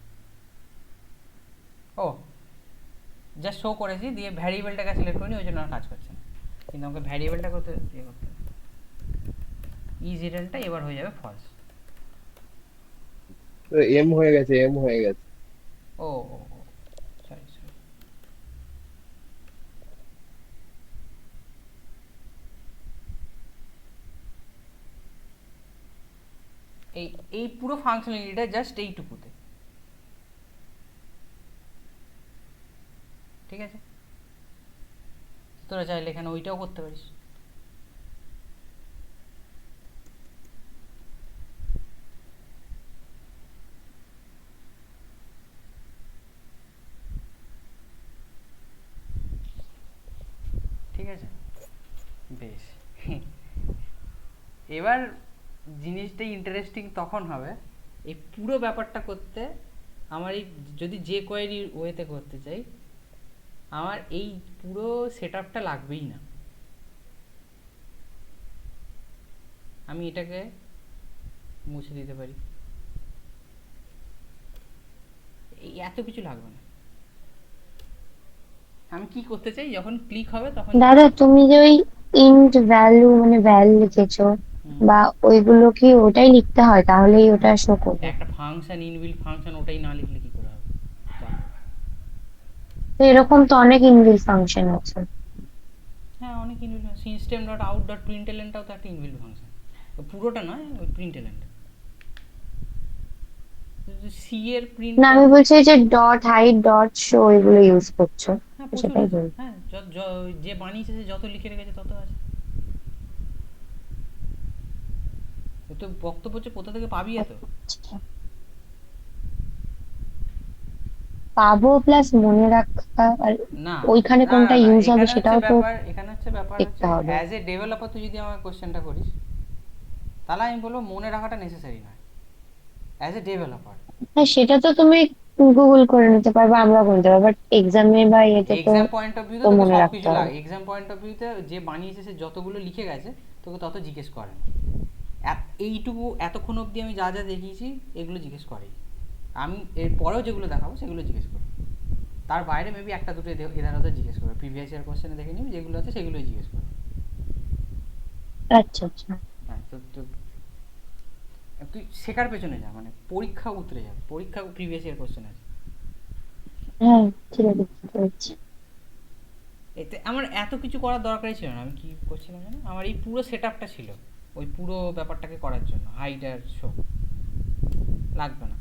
ও জাস্ট শো করেছি, দিয়ে ভ্যারিয়েবলটাকে সিলেক্ট করিনি, ওই জন্য আর কাজ করছে না, কিন্তু আমাকে ভ্যারিয়েবলটা করতে ইয়ে করতে হবে। ইজ হিডেনটা এবার হয়ে যাবে ফলস। এম হয়ে গেছে, এম হয়ে গেছে। ও ও সরি সরি, এই এই পুরো ফাংশনালিটিটা জাস্ট এইটুকুতে, ঠিক আছে। তোরা চাইলে এখানে ওইটাও করতে পারিস। আছে? বেশ। এবার জিনিসটা ইন্টারেস্টিং তখন হবে, এই পুরো ব্যাপারটা করতে আমার এই যদি যে কোয়েরি ওয়েতে করতে চাই, আমার এই পুরো সেট আপটা লাগবেই না। আমি এটাকে মুছে দিতে পারি, এই এত কিছু লাগবে না। আমি কি করতে চাই, যখন ক্লিক হবে তখন দাদা তুমি যে ওই ইন্ট ভ্যালু মানে ভ্যাল লিখেছো বা ওইগুলো কি ওটাই লিখতে হয় তাহলেই ওটা শো করবে? একটা ফাংশন, ইনবিল্ট ফাংশন, ওটাই না লিখলে কি করে হবে? তো এরকম তো অনেক ইনবিল্ট ফাংশন আছে। হ্যাঁ, অনেক inbuilt, system dot out dot প্রিন্টএলএনটাও তো একটা ইনবিল্ট ফাংশন, পুরোটা নয়, ওই প্রিন্টএলএনটা। সি এর প্রিন্ট, না আমি বলছি যে ডট হাইড ডট শো এগুলো ইউজ করছো, হ্যাঁ তো প্রচুর সেটাই আছে, বলছি। হ্যাঁ যে বানিয়েছে সে যত লিখে রেখেছে তত আছে। তো বক্তব্য হচ্ছে কোথা থেকে পাবি এত? আচ্ছা, পাবো প্লাস মনে রাখা আর না ওইখানে না না কোনটা না, ইউজ হবে এখানে হচ্ছে সেটাও তো ব্যাপার, এখানে হচ্ছে ব্যাপার দেখতে হচ্ছে হবে। অ্যাজ এ ডেভেলপার তুই যদি আমার কোশ্চেনটা করিস, তাহলে আমি বলবো মনে রাখাটা নেসেসারি নয় অ্যাজ এ ডেভেলপার। হ্যাঁ সেটা তো তুমি গুগল করে নিতে পারবে, আমরা করে নিতে পারবো, বাট এক্সামে বা এতে তো এক্সাম পয়েন্ট অফ ভিউতে তো তোকে মনে সব রাখতে কিছু হবে। লাগে, এক্সাম পয়েন্ট অফ ভিউতে যে বানিয়েছে সে যতগুলো লিখে গেছে তোকে তত জিজ্ঞেস করে না। এইটুকু এতক্ষণ অবধি আমি যা যা দেখিয়েছি এগুলো জিজ্ঞেস করেই, আমি এর পরেও যেগুলো দেখাবো সেগুলো জিজ্ঞেস করবো, তার বাইরে মেবি একটা দুটো এধার ওধার জিজ্ঞেস করবে, প্রিভিয়াস ইয়ার কোশ্চেনে দেখে নিবি যেগুলো আছে সেগুলোই জিজ্ঞেস করবে। আচ্ছা আচ্ছা। হ্যাঁ, তো তো তুই শেখার পেছনে যা, মানে পরীক্ষা উতরে যাবে, পরীক্ষা প্রিভিয়াস ইয়ার কোশ্চেন আছে। হ্যাঁ ঠিক আছে, বুঝতে পেরেছি। এতে আমার এত কিছু করার দরকারই ছিল না। আমি কি করছিলাম জানো, আমার এই পুরো সেট আপটা ছিল ওই পুরো ব্যাপারটাকে করার জন্য, হাইড আর শো লাগবে না।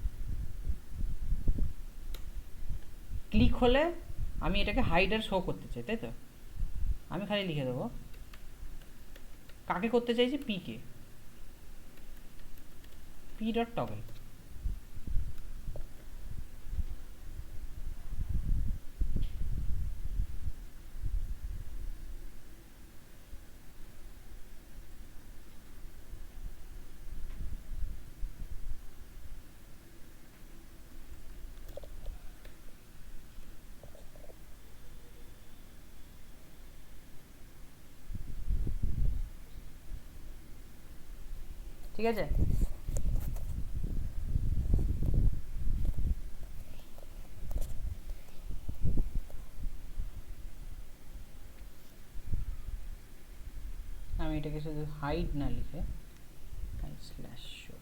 ক্লিক হলে আমি এটাকে হাইড আর শো করতে চাই, তাই তো আমি খালি লিখে দেবো কাকে করতে চাইছি, P K, P dot toggle. ঠিক আছে, আমি এটাকে শুধু হাইড না লিখে হাইড স্ল্যাশ শো,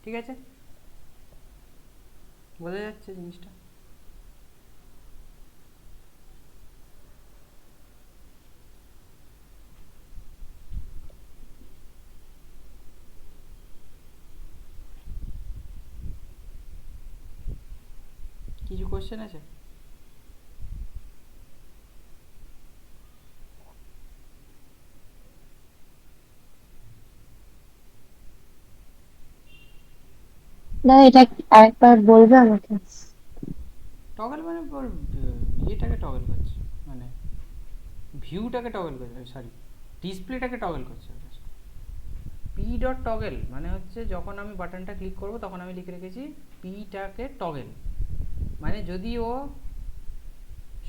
ঠিক আছে, বোঝা যাচ্ছে জিনিসটা? কিছু কোশ্চেন আছে? না এটা আরেকবার বলবে আমাকে? টগল মানে ওর ইয়েটাকে টগল করছে, মানে ভিউটাকে টগল করছে, সরি ডিসপ্লেটাকে টগল করছে। পি ডট টগল মানে হচ্ছে যখন আমি বাটনটা ক্লিক করব তখন আমি লিখে রেখেছি পিটাকে টগল, মানে যদি ও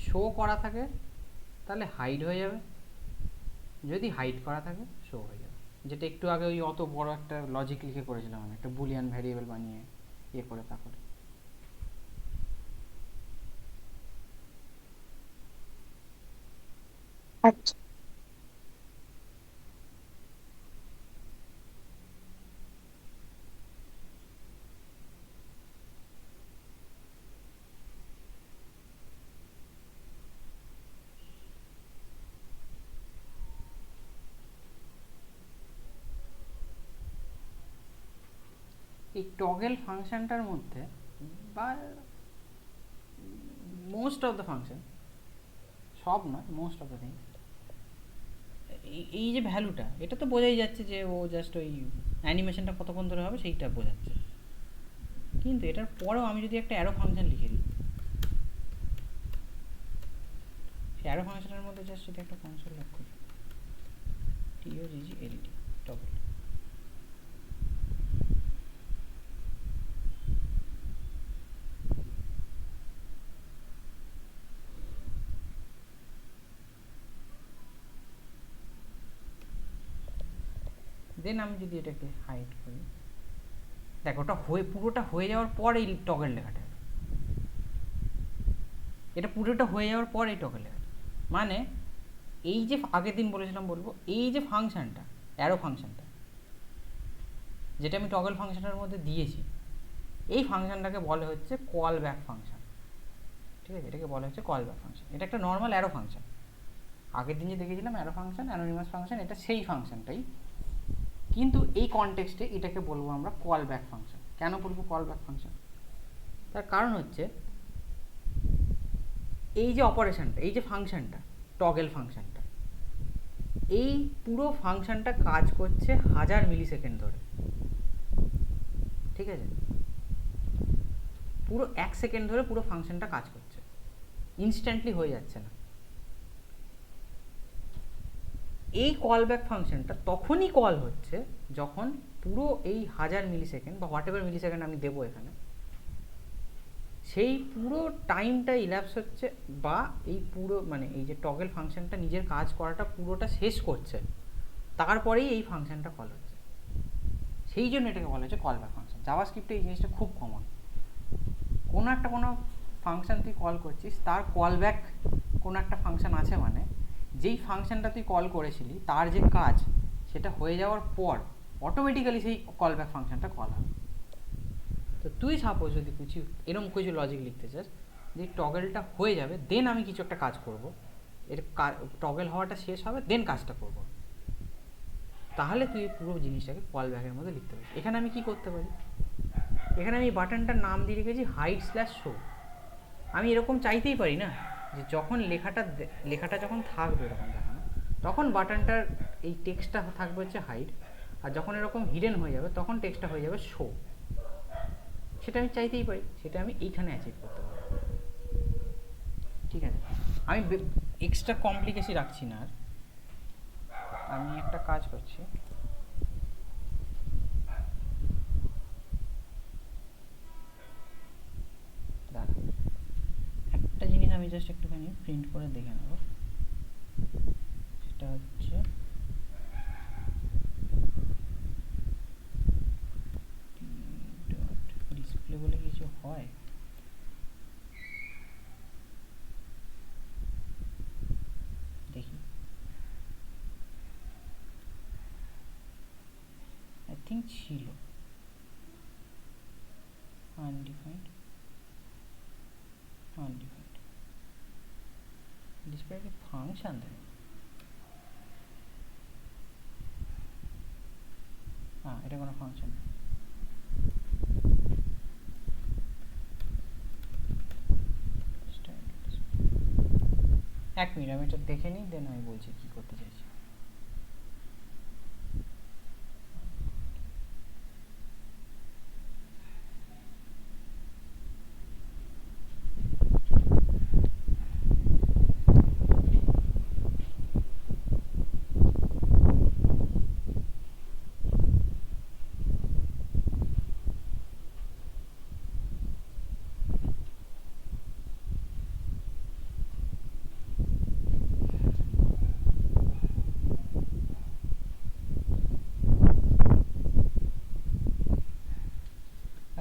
শো করা থাকে তাহলে হাইড হয়ে যাবে, যদি হাইড করা থাকে শো হয়ে যাবে। যেটা একটু আগে ওই অত বড় একটা লজিক লিখে করেছিলাম আমি, একটা বুলিয়ান ভ্যারিয়েবল বানিয়ে ইয়ে করে তা করে। আচ্ছা, এই টগল ফাংশনটার মধ্যে বা মোস্ট অফ দ্য ফাংশন, সব নয় মোস্ট অফ দ্য থিং, এই যে ভ্যালুটা, এটা তো বোঝাই যাচ্ছে যে ও জাস্ট ওই অ্যানিমেশনটা কতক্ষণ ধরে হবে সেইটা বোঝাচ্ছে। কিন্তু এটার পরেও আমি যদি একটা অ্যারো ফাংশন লিখে দিই, সেই অ্যারো ফাংশনের মধ্যে জাস্ট যদি একটা কনসোল লক করি, TOGG LED টগল, দেন আমি যদি এটাকে হাইড করি, দেখো ওটা পুরোটা হয়ে যাওয়ার পর এই টগল লেখাটা, এটা পুরোটা হয়ে যাওয়ার পর এই টগল লেখাটা, মানে এই যে আগের দিন বলেছিলাম বলবো, এই যে ফাংশনটা, অ্যারো ফাংশনটা যেটা আমি টগল ফাংশনের মধ্যে দিয়েছি, এই ফাংশনটাকে বলে হচ্ছে কল ব্যাক ফাংশন। ঠিক আছে, এটাকে বলা হচ্ছে কল ব্যাক ফাংশন। এটা একটা নর্মাল অ্যারো ফাংশন। আগের দিন যে দেখেছিলাম অ্যারো ফাংশন, অ্যানোনিমাস ফাংশন, এটা সেই ফাংশনটাই, কিন্তু এই কনটেক্সটে এটাকে বলবো আমরা কল ব্যাক ফাংশন। কেন বলবো কল ব্যাক ফাংশন? তার কারণ হচ্ছে এই যে অপারেশনটা, এই যে ফাংশনটা, টগল ফাংশনটা, এই পুরো ফাংশনটা কাজ করছে 1000 মিলিসেকেন্ড ধরে। ঠিক আছে, পুরো 1 সেকেন্ড ধরে পুরো ফাংশনটা কাজ করছে, ইনস্ট্যান্টলি হয়ে যাচ্ছে না। এই কল ব্যাক ফাংশনটা তখনই কল হচ্ছে যখন পুরো এই 1000 মিলিসেকেন্ড বা হোয়াট এভার মিলিসেকেন্ড আমি দেবো এখানে, সেই পুরো টাইমটা ইল্যাপস হচ্ছে, বা এই পুরো মানে এই যে টগল ফাংশনটা নিজের কাজ করাটা পুরোটা শেষ করছে, তারপরেই এই ফাংশনটা কল হচ্ছে। সেই জন্য এটাকে বলা হচ্ছে কল ব্যাক ফাংশন। জাভাস্ক্রিপ্টে এই জিনিসটা খুব কমন। কোনো ফাংশন তুই কল করছিস, তার কল ব্যাক কোনো একটা ফাংশন আছে, মানে যেই ফাংশনটা তুই কল করেছিলি তার যে কাজ সেটা হয়ে যাওয়ার পর অটোমেটিক্যালি সেই কল ব্যাক ফাংশনটা কল হবে। তো তুই সাপোজ যদি এরকম কিছু লজিক লিখতে চাস যে টগলটা হয়ে যাবে, দেন আমি কিছু একটা কাজ করব, এর টগল হওয়াটা শেষ হবে, দেন কাজটা করব, তাহলে তুই পুরো জিনিসটাকে কল ব্যাকের মধ্যে লিখতে পারিস। এখানে আমি কি করতে পারি, এখানে আমি বাটনটার নাম দিয়ে রেখেছি হাইড/শো। আমি এরকম চাইতেই পারি না যে যখন লেখাটা যখন থাকবে এরকম দেখানো, তখন বাটনটার এই টেক্সটটা থাকবে হচ্ছে হাইড, আর যখন এরকম হিডেন হয়ে যাবে তখন টেক্সটটা হয়ে যাবে শো। সেটা আমি চাইতেই পারি, সেটা আমি এইখানে অ্যাচিভ করতে পারি। ঠিক আছে, আমি এক্সট্রা কমপ্লিকেশি রাখছি না। আর আমি একটা কাজ করছি, দাঁড়া, একটা জিনিস আমি জাস্ট একটুখানি প্রিন্ট করে দেখে নেব। সেটা হচ্ছে ডিসপ্লে বলে কিছু হয়, দেখি, আই থিঙ্ক ছিল আনডিফাইন্ড ডিসপ্লে কি ফাংশন দেয়? হ্যাঁ, এটা কোনো ফাংশন। এক মিনিট আমি এটা দেখে নিই, দেন আমি বলছি কি করতে চাইছি।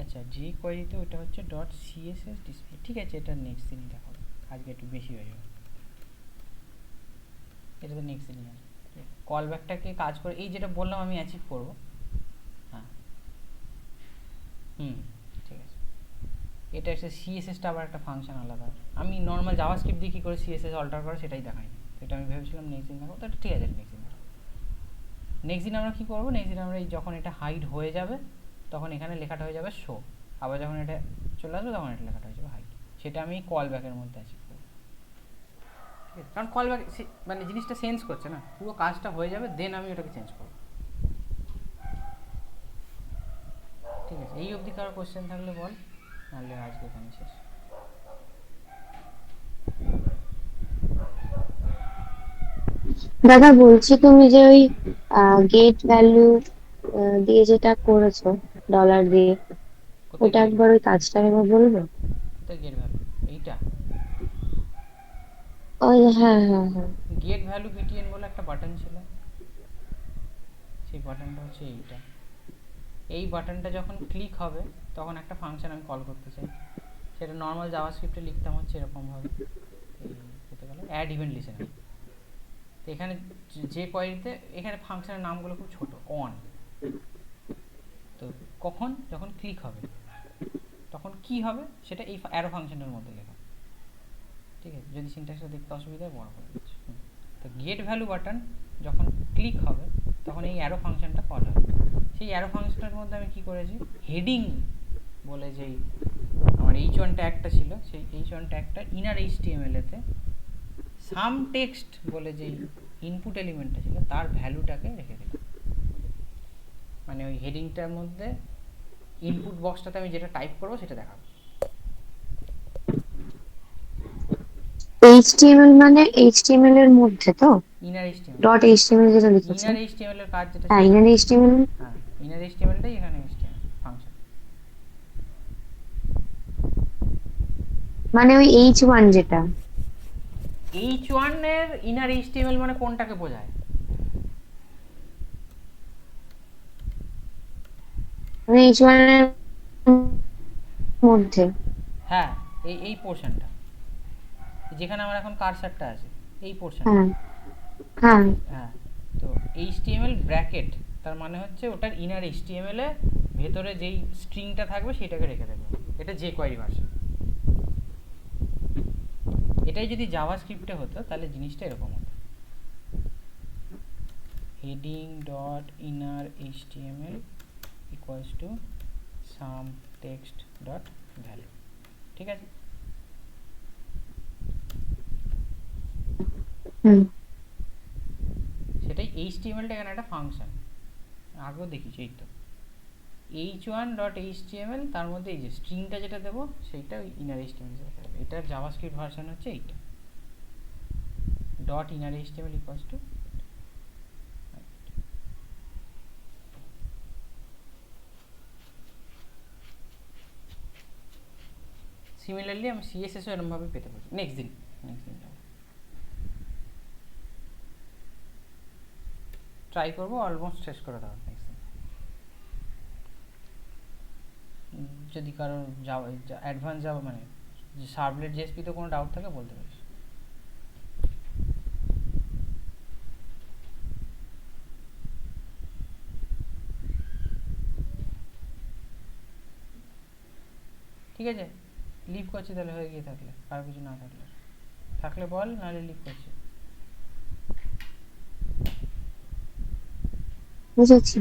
আচ্ছা, যে কোয়েরিতে ওটা হচ্ছে ডট সিএসএস ডিসপ্লে, ঠিক আছে, এটা নেক্সট দিনই দেখাবো, আজকে একটু বেশি হয়ে যাবে, এটা তো নেক্সট দিনই আছে। কল ব্যাকটাকে কাজ করে এই যেটা বললাম আমি অ্যাচিভ করব। হ্যাঁ, ঠিক আছে, এটা একটা সিএসএসটা আবার একটা ফাংশন আলাদা। আমি নর্মাল জাভাস্ক্রিপ্ট দিয়ে কী করে সিএসএস অল্টার করে সেটাই দেখাইনি, এটা আমি ভেবেছিলাম নেক্সট দিন দেখাবো, তো ঠিক আছে, নেক্সট দিন আমরা কী করবো, নেক্সট দিন আমরা এই যখন এটা হাইড হয়ে যাবে তখন এখানে লেখাটা হয়ে যাবে শো, আবার যখন এটা চলে আসবে তখন এটা লেখাটা হয়ে যাবে হাইড, সেটা আমি কল ব্যাকের মধ্যে অ্যাচিভ করবো। ঠিক আছে, কারণ কল ব্যাক মানে জিনিসটা সেন্স করছে না, পুরো কাজটা হয়ে যাবে দেন আমি ওটাকে চেঞ্জ করবো। ঠিক আছে, এই অবধি কারো কোশ্চেন থাকলে বল, নাহলে আজকে এখানে শেষ। দাদা বলছি, তুমি যে ওই গেট ভ্যালু দিয়ে যেটা করেছো, ডলার দিয়ে, কোথায় ওটা গেট একবার ভ্যালু, ওই কাজটা একবার বলবে? কোথায় গেট ভ্যালু? এইটা ওই হ্যাঁ হ্যাঁ হ্যাঁ। গেট ভ্যালু পিটিএন বলে একটা বাটন ছিল, সেই বাটনটা হচ্ছে এইটা। এই বাটনটা যখন ক্লিক হবে তখন একটা ফাংশন আমি কল করতে চাই, সেটা নর্মাল জাভাস্ক্রিপ্টে লিখতাম হচ্ছে এরকমভাবে, এই কোথায় গেল, অ্যাড ইভেন্ট লিসেনার। তো এখানে যে কোয়ারিতে এখানে ফাংশনের নামগুলো খুব ছোট, অন, তো কখন যখন ক্লিক হবে তখন কি হবে সেটা এই অ্যারো ফাংশনের মধ্যে লেখা। ঠিক আছে, যদি সিনট্যাক্সটা দেখতে অসুবিধা হয় বড় করে দিচ্ছি। তো গেট ভ্যালু বাটন যখন ক্লিক হবে তখন এই অ্যারো ফাংশনটা কল হবে। সেই অ্যারো ফাংশনের মধ্যে আমি কি করেছি, হেডিং বলে যেই আমার h1 ট্যাগটা ছিল, সেই h1 ট্যাগটা ইনার HTML এতে সাম টেক্সট বলে যেই ইনপুট এলিমেন্টটা ছিল তার ভ্যালুটাকে রেখে দিলাম। মানে ওই হেডিংটার মধ্যে ইনপুট বক্সটাতে আমি যেটা টাইপ করবো সেটা দেখাবো। এইচটিএমএল মানে এইচটিএমএল এর মধ্যে তো, ইনার HTML, ডট এইচটিএমএল যেটা লিখেছে। ইনার HTML এর কাজ যেটা হ্যাঁ, ছিল, ইনার এইচটিএমএল। হ্যাঁ ইনার HTMLটাই এখানে HTML ফাংশন। মানে ওই H1 যেটা, h1 এর ইনার HTML মানে কোনটাকে বোঝায়? মানে H1 এর মধ্যে। হ্যাঁ, এই এই পোর্শনটা যেখানে আমার এখন কারসারটা আছে, এই পোর্শনটা। হ্যাঁ হ্যাঁ। হ্যাঁ, তো HTML ব্র্যাকেট তার মানে হচ্ছে ওটার ইনার HTML এ ভেতরে যেই স্ট্রিংটা থাকবে সেটাকে রেখে দেবো। এটা যে কোয়ারি ভার্সন। এটাই যদি জাভাস্ক্রিপ্টে হতো তাহলে জিনিসটা এরকম হতো, heading dot inner HTML equals to some text dot value. ঠিক আছে, হুম। সেটাই HTMLটা এখানে একটা ফাংশন, আগেও দেখিছি। এই তো h1 ডট HTML, তার মধ্যে এই যে স্ট্রিংটা যেটা দেবো সেইটা ইনার HTML হিসেবে থাকবে। এটার জাভাস্ক্রিপ্ট ভার্সন হচ্ছে এইটা, dot inner HTML equals to. Similarly আমি CSS ও এরকমভাবে পেতে পারি। নেক্সট দিন যাবো, ট্রাই করবো অলমোস্ট শেষ করে দেওয়ার নেক্সট দিন। যদি কারোর যাওয়া অ্যাডভান্স যাওয়া মানে সার্ভলেট জেএসপিতে কোনো ডাউট থাকে বলতে পারিস। ঠিক আছে, লিভ করছি তাহলে, হয়ে গিয়ে থাকলে, কারো কিছু না থাকলে থাকলে বল, নাহলে লিভ করছি। বুঝেছি।